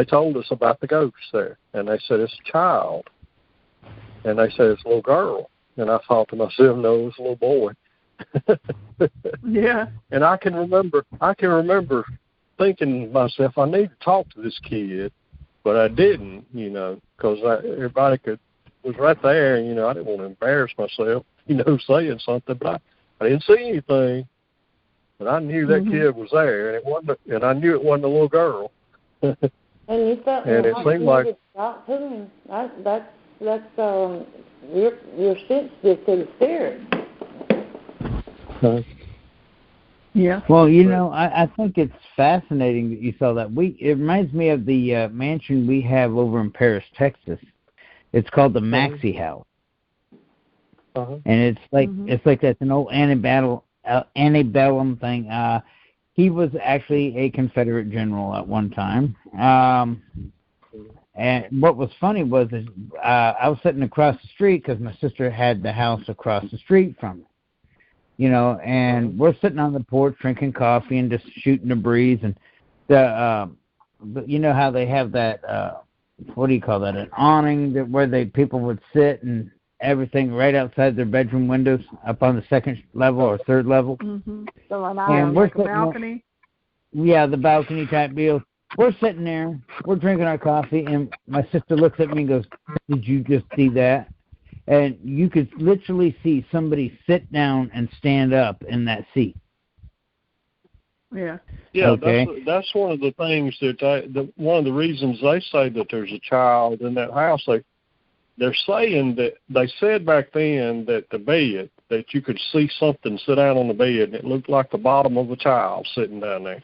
told us about the ghost there, and they said it's a child, and they said it's a little girl, and I thought to myself, no, it's a little boy. Yeah. And I can remember thinking to myself, I need to talk to this kid, but I didn't, because everybody was right there, and I didn't want to embarrass myself, saying something, but I didn't see anything, but I knew that kid was there, and I knew it wasn't a little girl. And you felt and it seemed like talk to him. That's you're sensitive to the spirit. Yeah. Well, I think it's fascinating that you saw that. It reminds me of the mansion we have over in Paris, Texas. It's called the Maxey House, and it's like that's an old antebellum thing. He was actually a Confederate general at one time. And what was funny was I was sitting across the street because my sister had the house across the street from it. And we're sitting on the porch drinking coffee and just shooting the breeze. And you know how they have that, what do you call that, an awning where people would sit and everything right outside their bedroom windows up on the second level or third level. Mm-hmm. So and we're sitting balcony? Yeah, the balcony type deal. We're sitting there, we're drinking our coffee, and my sister looks at me and goes, "Did you just see that?" And you could literally see somebody sit down and stand up in that seat. Yeah. Yeah, okay. That's one of the things that one of the reasons they say that there's a child in that house. They're saying that they said back then that the bed, that you could see something sit down on the bed, and it looked like the bottom of a child sitting down there.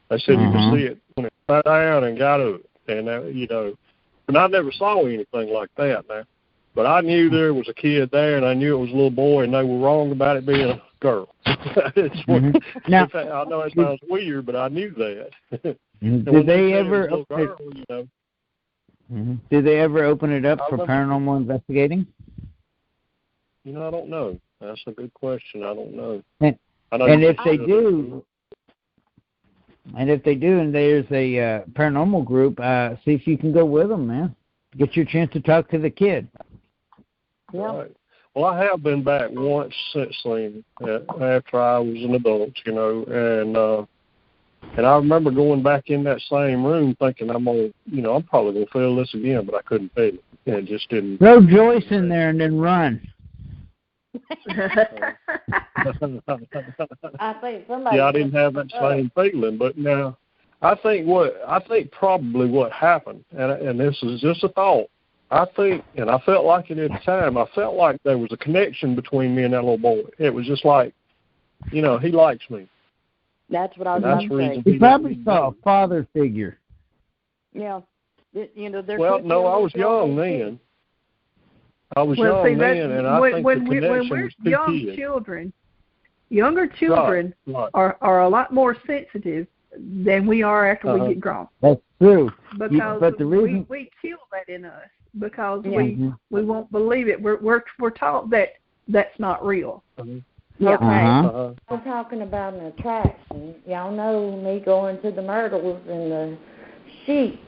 They said you could see it when it sat down and got up, and and I never saw anything like that now. But I knew there was a kid there, and I knew it was a little boy, and they were wrong about it being a girl. Now, I know it sounds weird, but I knew that. Did they ever? Did they ever open it up for paranormal investigating? I don't know. That's a good question. I don't know. And if they do, and there's a paranormal group, see if you can go with them, man. Get your chance to talk to the kid. Yeah. Right. Well, I have been back once since then, after I was an adult, and I remember going back in that same room thinking I'm probably gonna feel this again, but I couldn't feel it. And it just didn't. Throw Joyce in there and then run. I think somebody. Yeah, I didn't have that same feeling, but now I think probably what happened, and this is just a thought. I think, and I felt like it at the time. I felt like there was a connection between me and that little boy. It was just like, he likes me. That's what I was going to say. He probably saw a father figure. Yeah. Well, no, I was young then. And I think the connection was younger children are a lot more sensitive than we are after we get grown. That's true. Because but the reason we kill that in us because we won't believe it. We're taught that that's not real. Okay. I'm talking about an attraction. Y'all know me going to the Myrtles and the sheep.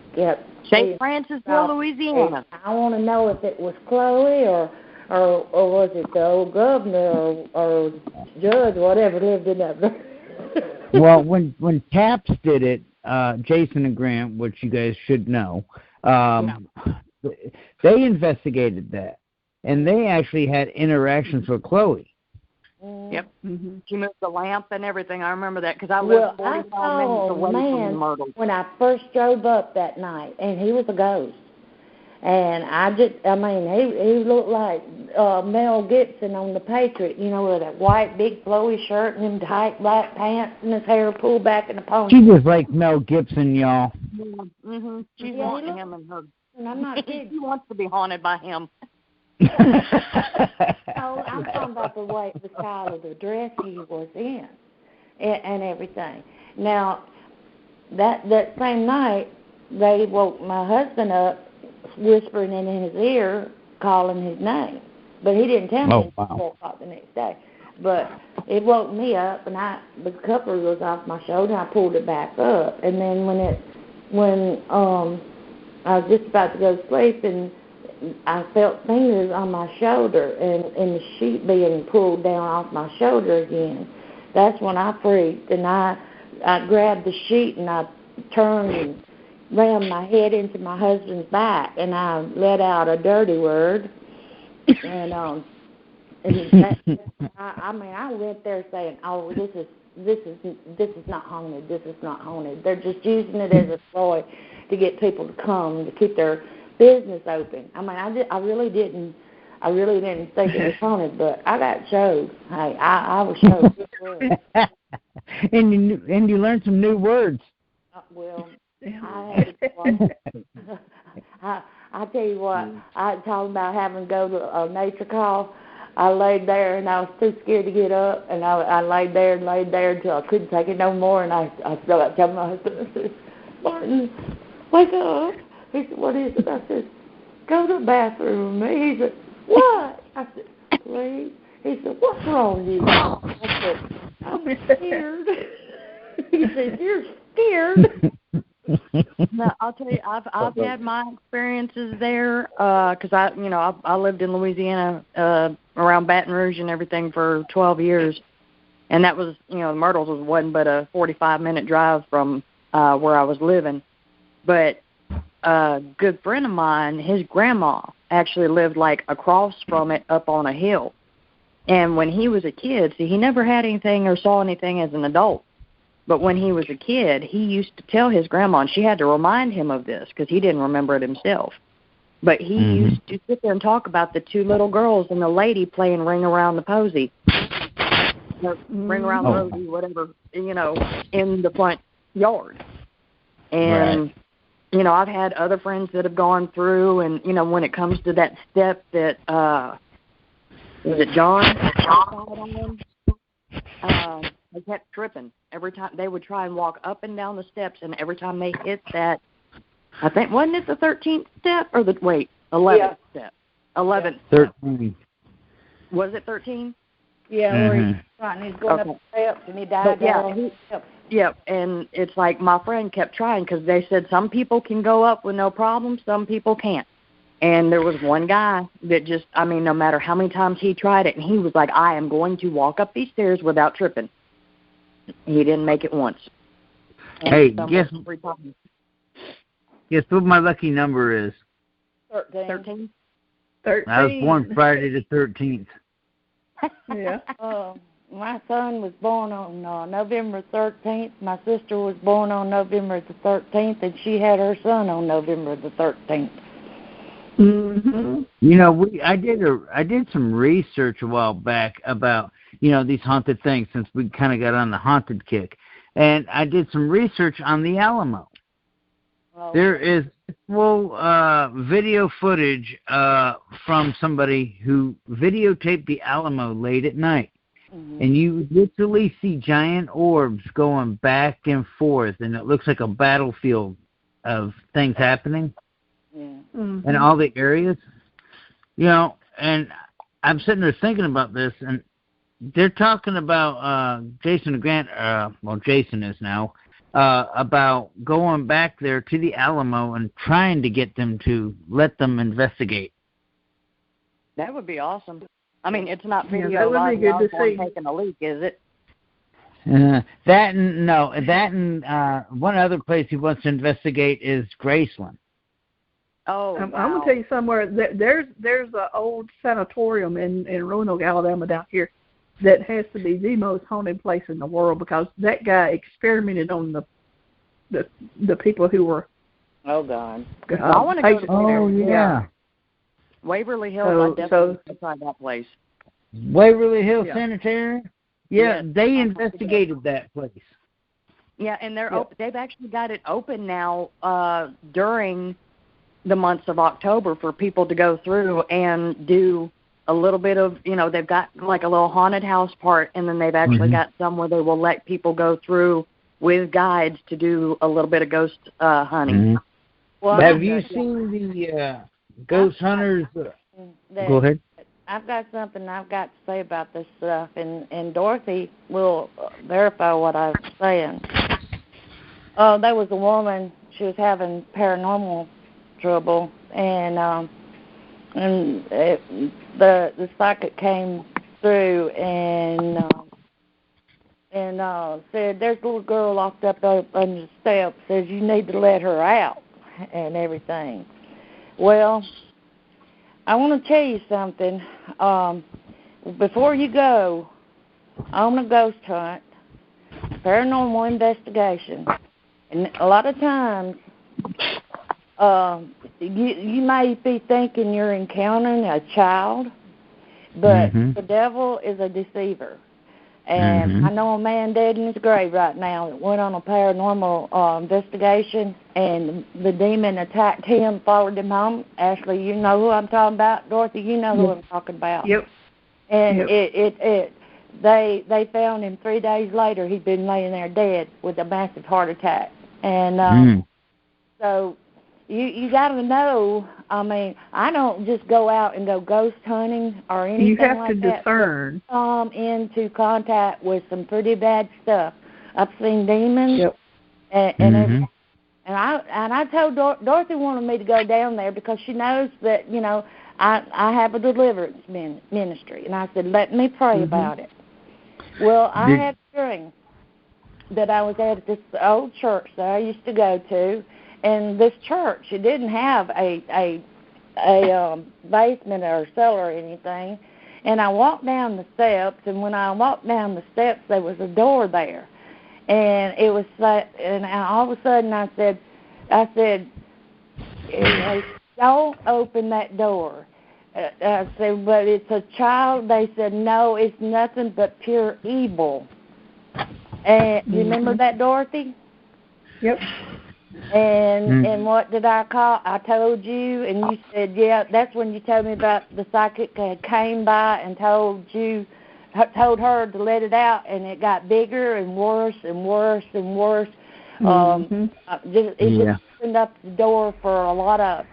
St. Francisville, Louisiana. I want to know if it was Chloe or or was it the old governor or judge, whatever, lived in that. Well, when Taps did it, Jason and Grant, which you guys should know, they investigated that, and they actually had interactions with Chloe. Yep. Mm-hmm. She moved the lamp and everything. I remember that because I lived 45 minutes away from the murder. When I first drove up that night, and he was a ghost. And he looked like Mel Gibson on The Patriot, with that white, big, flowy shirt and them tight black pants and his hair pulled back in a ponytail. She was like Mel Gibson, y'all. Yeah. Mm-hmm. She's wanting him and her. And I'm not kidding. She wants to be haunted by him. I'm talking about the style of the dress he was in and everything. Now, that same night, they woke my husband up, whispering in his ear, calling his name. But he didn't tell me until 4 o'clock the next day. But it woke me up, and the cover was off my shoulder, and I pulled it back up. And then when I was just about to go to sleep, and I felt fingers on my shoulder and the sheet being pulled down off my shoulder again. That's when I freaked, and I grabbed the sheet, and I turned and rammed my head into my husband's back, and I let out a dirty word. And I went there saying, "Oh, this is not haunted. This is not haunted. They're just using it as a ploy to get people to come to keep their business open." I really didn't think it was haunted, but I got showed. Hey, I was showed. and you learned some new words. Well, I tell you what, I talked about having to go to a nature call. I laid there, and I was too scared to get up, and I laid there until I couldn't take it no more, and I started telling my husband, I said, "Martin, wake up." He said, "What is it?" I said, "Go to the bathroom with me." He said, "What?" I said, "Please." He said, "What's wrong with you?" I said, "I'm scared." He said, "You're scared?" No, I'll tell you, I've had my experiences there because I lived in Louisiana around Baton Rouge and everything for 12 years, and that was Myrtles wasn't but a 45-minute drive from where I was living, but a good friend of mine, his grandma actually lived like across from it up on a hill, and when he was a kid, see, he never had anything or saw anything as an adult. But when he was a kid, he used to tell his grandma, and she had to remind him of this because he didn't remember it himself. But he used to sit there and talk about the two little girls and the lady playing Ring Around the Posy. Ring Around the Rosie, whatever, in the front yard. And, I've had other friends that have gone through, and, when it comes to that step that, was it John? They kept tripping. Every time they would try and walk up and down the steps, and every time they hit that, I think, wasn't it the 13th step or 11th step? 11th. 13. Was it 13? Yeah, where he's going up the steps and he died down the steps. Yep, and it's like my friend kept trying because they said some people can go up with no problem, some people can't. And there was one guy that just, no matter how many times he tried it, and he was like, "I am going to walk up these stairs without tripping." He didn't make it once. And hey, guess what my lucky number is? 13. I was born Friday the 13th. Yeah. My son was born on November 13th. My sister was born on November the 13th, and she had her son on November the 13th. Mm-hmm. I did some research a while back about these haunted things since we kind of got on the haunted kick, and I did some research on the Alamo. Oh. There is video footage from somebody who videotaped the Alamo late at night, and you literally see giant orbs going back and forth, and it looks like a battlefield of things happening. In all the areas, and I'm sitting there thinking about this, and they're talking about Jason and Grant, Jason is now, about going back there to the Alamo and trying to get them to let them investigate. That would be awesome. I mean, it's not video that would be good to see. Taking a leak, is it? That and one other place he wants to investigate is Graceland. Oh, I'm wow. going to tell you somewhere. There's an old sanatorium in Roanoke, Alabama, down here that has to be the most haunted place in the world because that guy experimented on the people who were. Oh God! I want to go to there. Oh yeah. Waverly Hills. I definitely want to try that place. Waverly Hills Sanitarium. Yeah, they investigated that place. Yeah, and they've actually got it open now during the months of October for people to go through and do a little bit of, they've got like a little haunted house part, and then they've actually got some where they will let people go through with guides to do a little bit of ghost hunting. Mm-hmm. Well, have you seen the Ghost Hunters? Go ahead. I've got something I've got to say about this stuff, and Dorothy will verify what I was saying. There was a woman, she was having paranormal trouble, and the psychic came through and said, there's a little girl locked up on the steps, says you need to let her out and everything. Well, I want to tell you something. Before you go on a ghost hunt, paranormal investigation, and a lot of times you may be thinking you're encountering a child, but the devil is a deceiver. And I know a man dead in his grave right now that went on a paranormal investigation, and the demon attacked him, followed him home. Ashley, you know who I'm talking about. Dorothy, you know who I'm talking about. Yep. And they found him 3 days later. He'd been laying there dead with a massive heart attack. And so you got to know. I mean, I don't just go out and go ghost hunting or anything like that. You have to discern. Come into contact with some pretty bad stuff. I've seen demons, and I told Dorothy wanted me to go down there because she knows that I have a deliverance ministry, and I said let me pray about it. Well, I had a dream that I was at this old church that I used to go to. And this church, it didn't have a basement or cellar or anything. And I walked down the steps, and when I walked down the steps, there was a door there. And it was, and all of a sudden I said, don't open that door. I said, but it's a child. They said, no, it's nothing but pure evil. And you remember that, Dorothy? Yep. And what did I call? I told you, and you said, yeah, that's when you told me about the psychic came by and told her to let it out, and it got bigger and worse and worse and worse. It just opened up the door for a lot of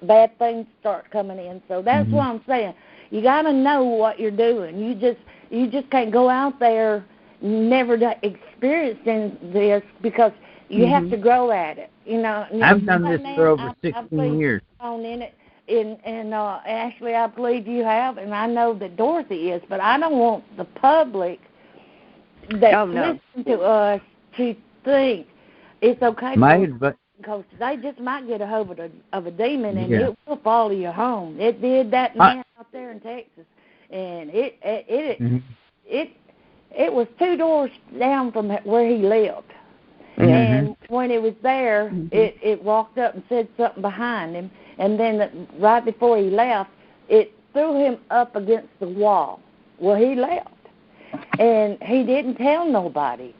bad things to start coming in. So that's what I'm saying. You got to know what you're doing. You just can't go out there never experiencing this because you have to grow at it, I've done this for over 16 years. In it, and Ashley, I believe you have, and I know that Dorothy is, but I don't want the public that listen to us to think it's okay because they just might get a hold of a demon, and it will follow you home. It did that man out there in Texas, and it was 2 doors down from where he lived. And when it was there, it walked up and said something behind him. And then right before he left, it threw him up against the wall. Well, he left. And he didn't tell nobody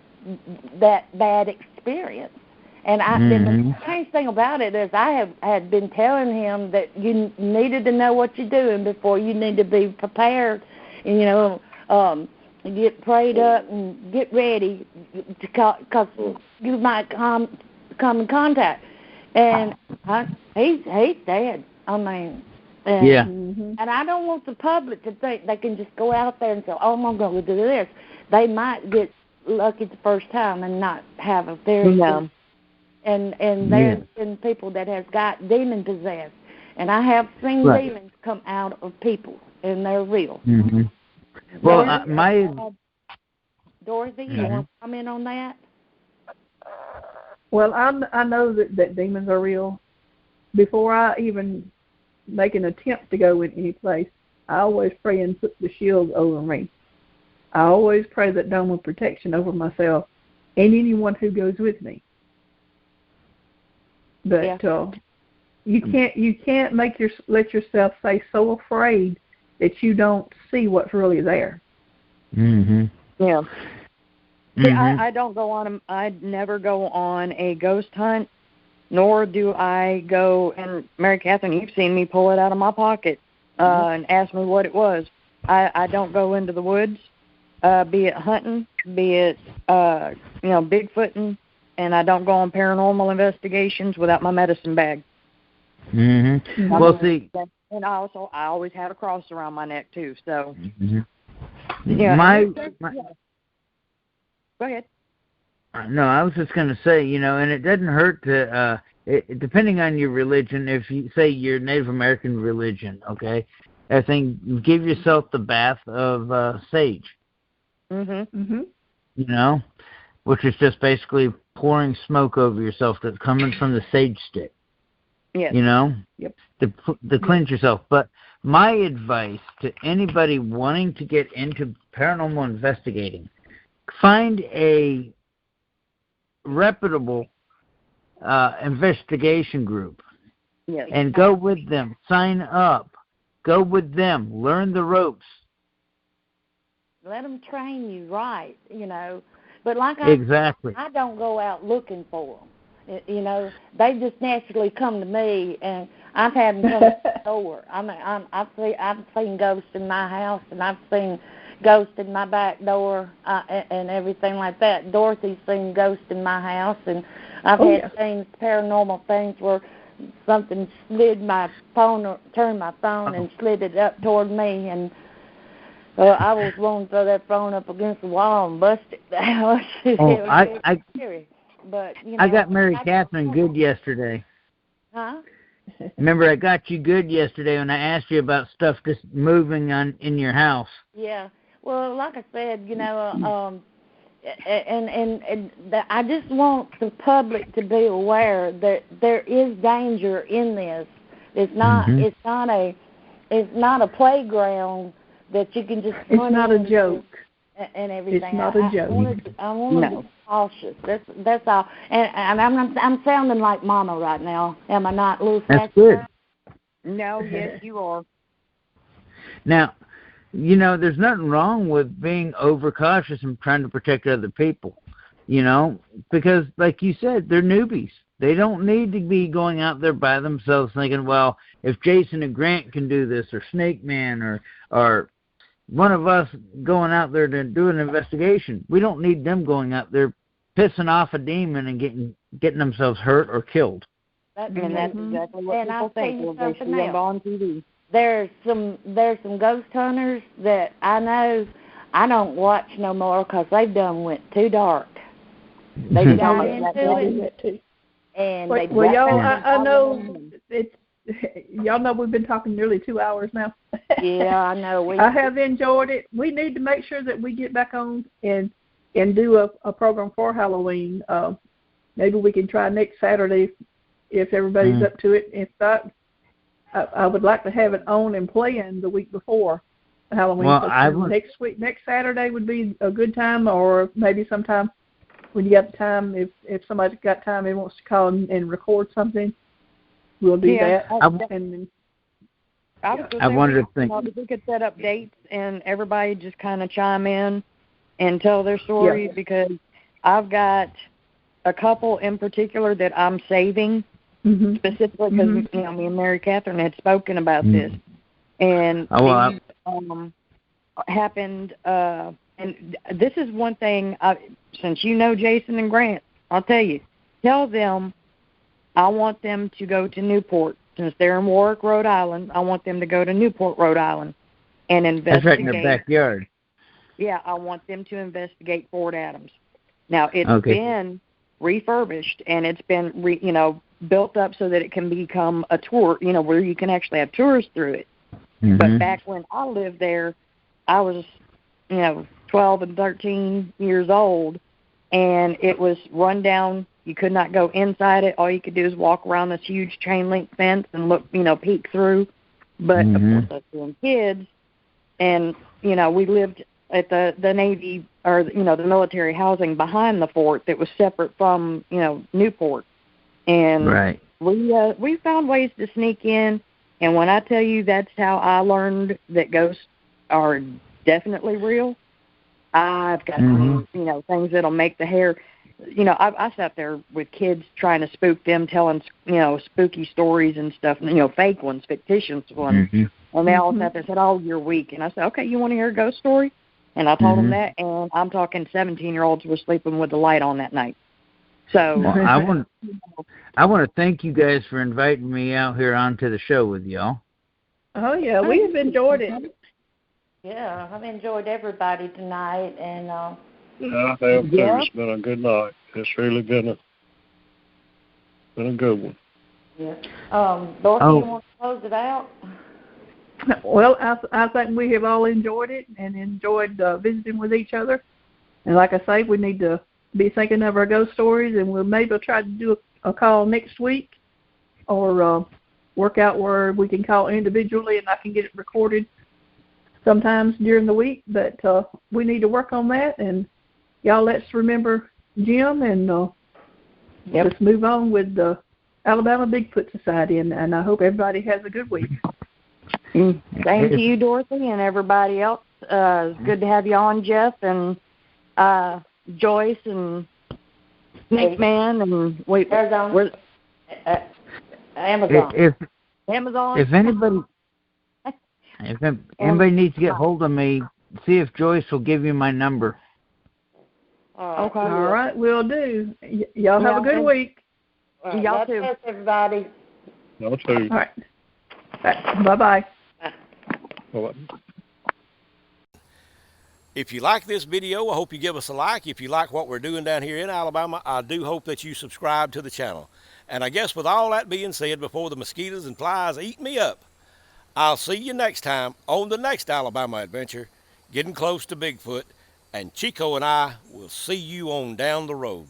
that bad experience. And the strange thing about it is I had been telling him that you needed to know what you're doing before you need to be prepared. And, get prayed up and get ready because you might come in contact. And he's dead. I mean, and I don't want the public to think they can just go out there and say, oh, I'm going to do this. They might get lucky the first time and not have a very good. And there's been people that has got demon possessed. And I have seen Right. demons come out of people, and they're real. Mm-hmm. Well, Dorothy, you want to comment on that? Well, I know that demons are real. Before I even make an attempt to go in any place, I always pray and put the shield over me. I always pray that dome of protection over myself and anyone who goes with me. But you can't let yourself stay so afraid that you don't see what's really there. Mm-hmm. Yeah. Mm-hmm. See, I don't go on. I never go on a ghost hunt, nor do I go. And Mary Catherine, you've seen me pull it out of my pocket and ask me what it was. I don't go into the woods, be it hunting, be it Bigfooting, and I don't go on paranormal investigations without my medicine bag. Mm-hmm. Well, see, and I always had a cross around my neck too. So, my go ahead. No, I was just going to say, and it doesn't hurt to, depending on your religion, if you say your Native American religion, okay, I think give yourself the bath of sage. Mm-hmm. Which is just basically pouring smoke over yourself that's coming from the sage stick. Yes. Yep. To cleanse yourself. But my advice to anybody wanting to get into paranormal investigating, find a reputable investigation group and go with them. Sign up. Go with them. Learn the ropes. Let them train you right, But like exactly. I don't go out looking for them. They just naturally come to me, and I've had them come to the door. I've seen ghosts in my house, and I've seen ghosts in my back door and everything like that. Dorothy's seen ghosts in my house, and I've had things, paranormal things, where something slid my phone, or turned my phone and slid it up toward me, and I was wanting to throw that phone up against the wall and bust it. It was scary. But, I got Mary Catherine good yesterday. Huh? Remember, I got you good yesterday when I asked you about stuff just moving in your house. Yeah. Well, like I said, and I just want the public to be aware that there is danger in this. It's not. It's not a playground that you can just. It's not a joke. And everything. It's not a joke. I want to be cautious. That's all. And I'm sounding like Mama right now. Am I not, Lou? That's good. No, yes, you are. Now, there's nothing wrong with being overcautious and trying to protect other people, because, like you said, they're newbies. They don't need to be going out there by themselves thinking, well, if Jason and Grant can do this, or Snake Man, or one of us going out there to do an investigation, we don't need them going out there pissing off a demon and getting themselves hurt or killed. That's exactly what people think. They see them on TV. There's some ghost hunters that I know I don't watch no more because they've done went too dark. They got into it, and well, y'all, I know it's. Y'all know we've been talking nearly 2 hours now. Yeah, I know. I have enjoyed it. We need to make sure that we get back on and do a program for Halloween. Maybe we can try next Saturday if everybody's up to it. If not, I would like to have it on and playing the week before Halloween. Well, next Saturday would be a good time, or maybe sometime when you got the time, if somebody's got time and wants to call and record something. We'll do that. I wonder if we could set up dates and everybody just kind of chime in and tell their stories, because I've got a couple in particular that I'm saving specifically because me and Mary Catherine had spoken about this, and happened. And this is one thing. Since Jason and Grant, I'll tell them. I want them to go to Newport. Since they're in Warwick, Rhode Island, I want them to go to Newport, Rhode Island, and investigate. That's right in their backyard. Yeah, I want them to investigate Fort Adams. Now, it's been refurbished, and it's been, built up so that it can become a tour, where you can actually have tours through it. Mm-hmm. But back when I lived there, I was, 12 and 13 years old, and it was run down. You could not go inside it. All you could do is walk around this huge chain link fence and look, peek through. But, of course, us being kids, and, we lived at the Navy or, the military housing behind the fort that was separate from, Newport. And right. we found ways to sneak in. And when I tell you that's how I learned that ghosts are definitely real, I've got things that'll make the hair. I sat there with kids trying to spook them, telling spooky stories and stuff. Fake ones, fictitious ones, and they all sat there and said, "Oh, you're weak." And I said, "Okay, you want to hear a ghost story?" And I told them that, and I'm talking 17-year-olds were sleeping with the light on that night. So well, I want to thank you guys for inviting me out here onto the show with y'all. Oh yeah, we've enjoyed it. Yeah, I've enjoyed everybody tonight, and yeah, I have too. It's been a good night. It's really been a good one. Yeah. Dorothy, you want to close it out? Well, I think we have all enjoyed it and enjoyed visiting with each other. And like I say, we need to be thinking of our ghost stories, and we'll maybe try to do a call next week, or work out where we can call individually, and I can get it recorded sometimes during the week. But we need to work on that, and y'all let's remember Jim, and let's move on with the Alabama Bigfoot Society, and I hope everybody has a good week. Same to you, Dorothy, and everybody else. It's good to have you on, Jeff, and Joyce, and Snake Man, and Amazon. Amazon. If anybody needs to get hold of me, see if Joyce will give you my number. Okay. All right, we'll do. Y'all have a good week. Y'all too. Thanks, everybody. Y'all too. All right. Bye-bye. Bye-bye. If you like this video, I hope you give us a like. If you like what we're doing down here in Alabama, I do hope that you subscribe to the channel. And I guess with all that being said, before the mosquitoes and flies eat me up, I'll see you next time on the next Alabama adventure, getting close to Bigfoot, and Chico and I will see you on down the road.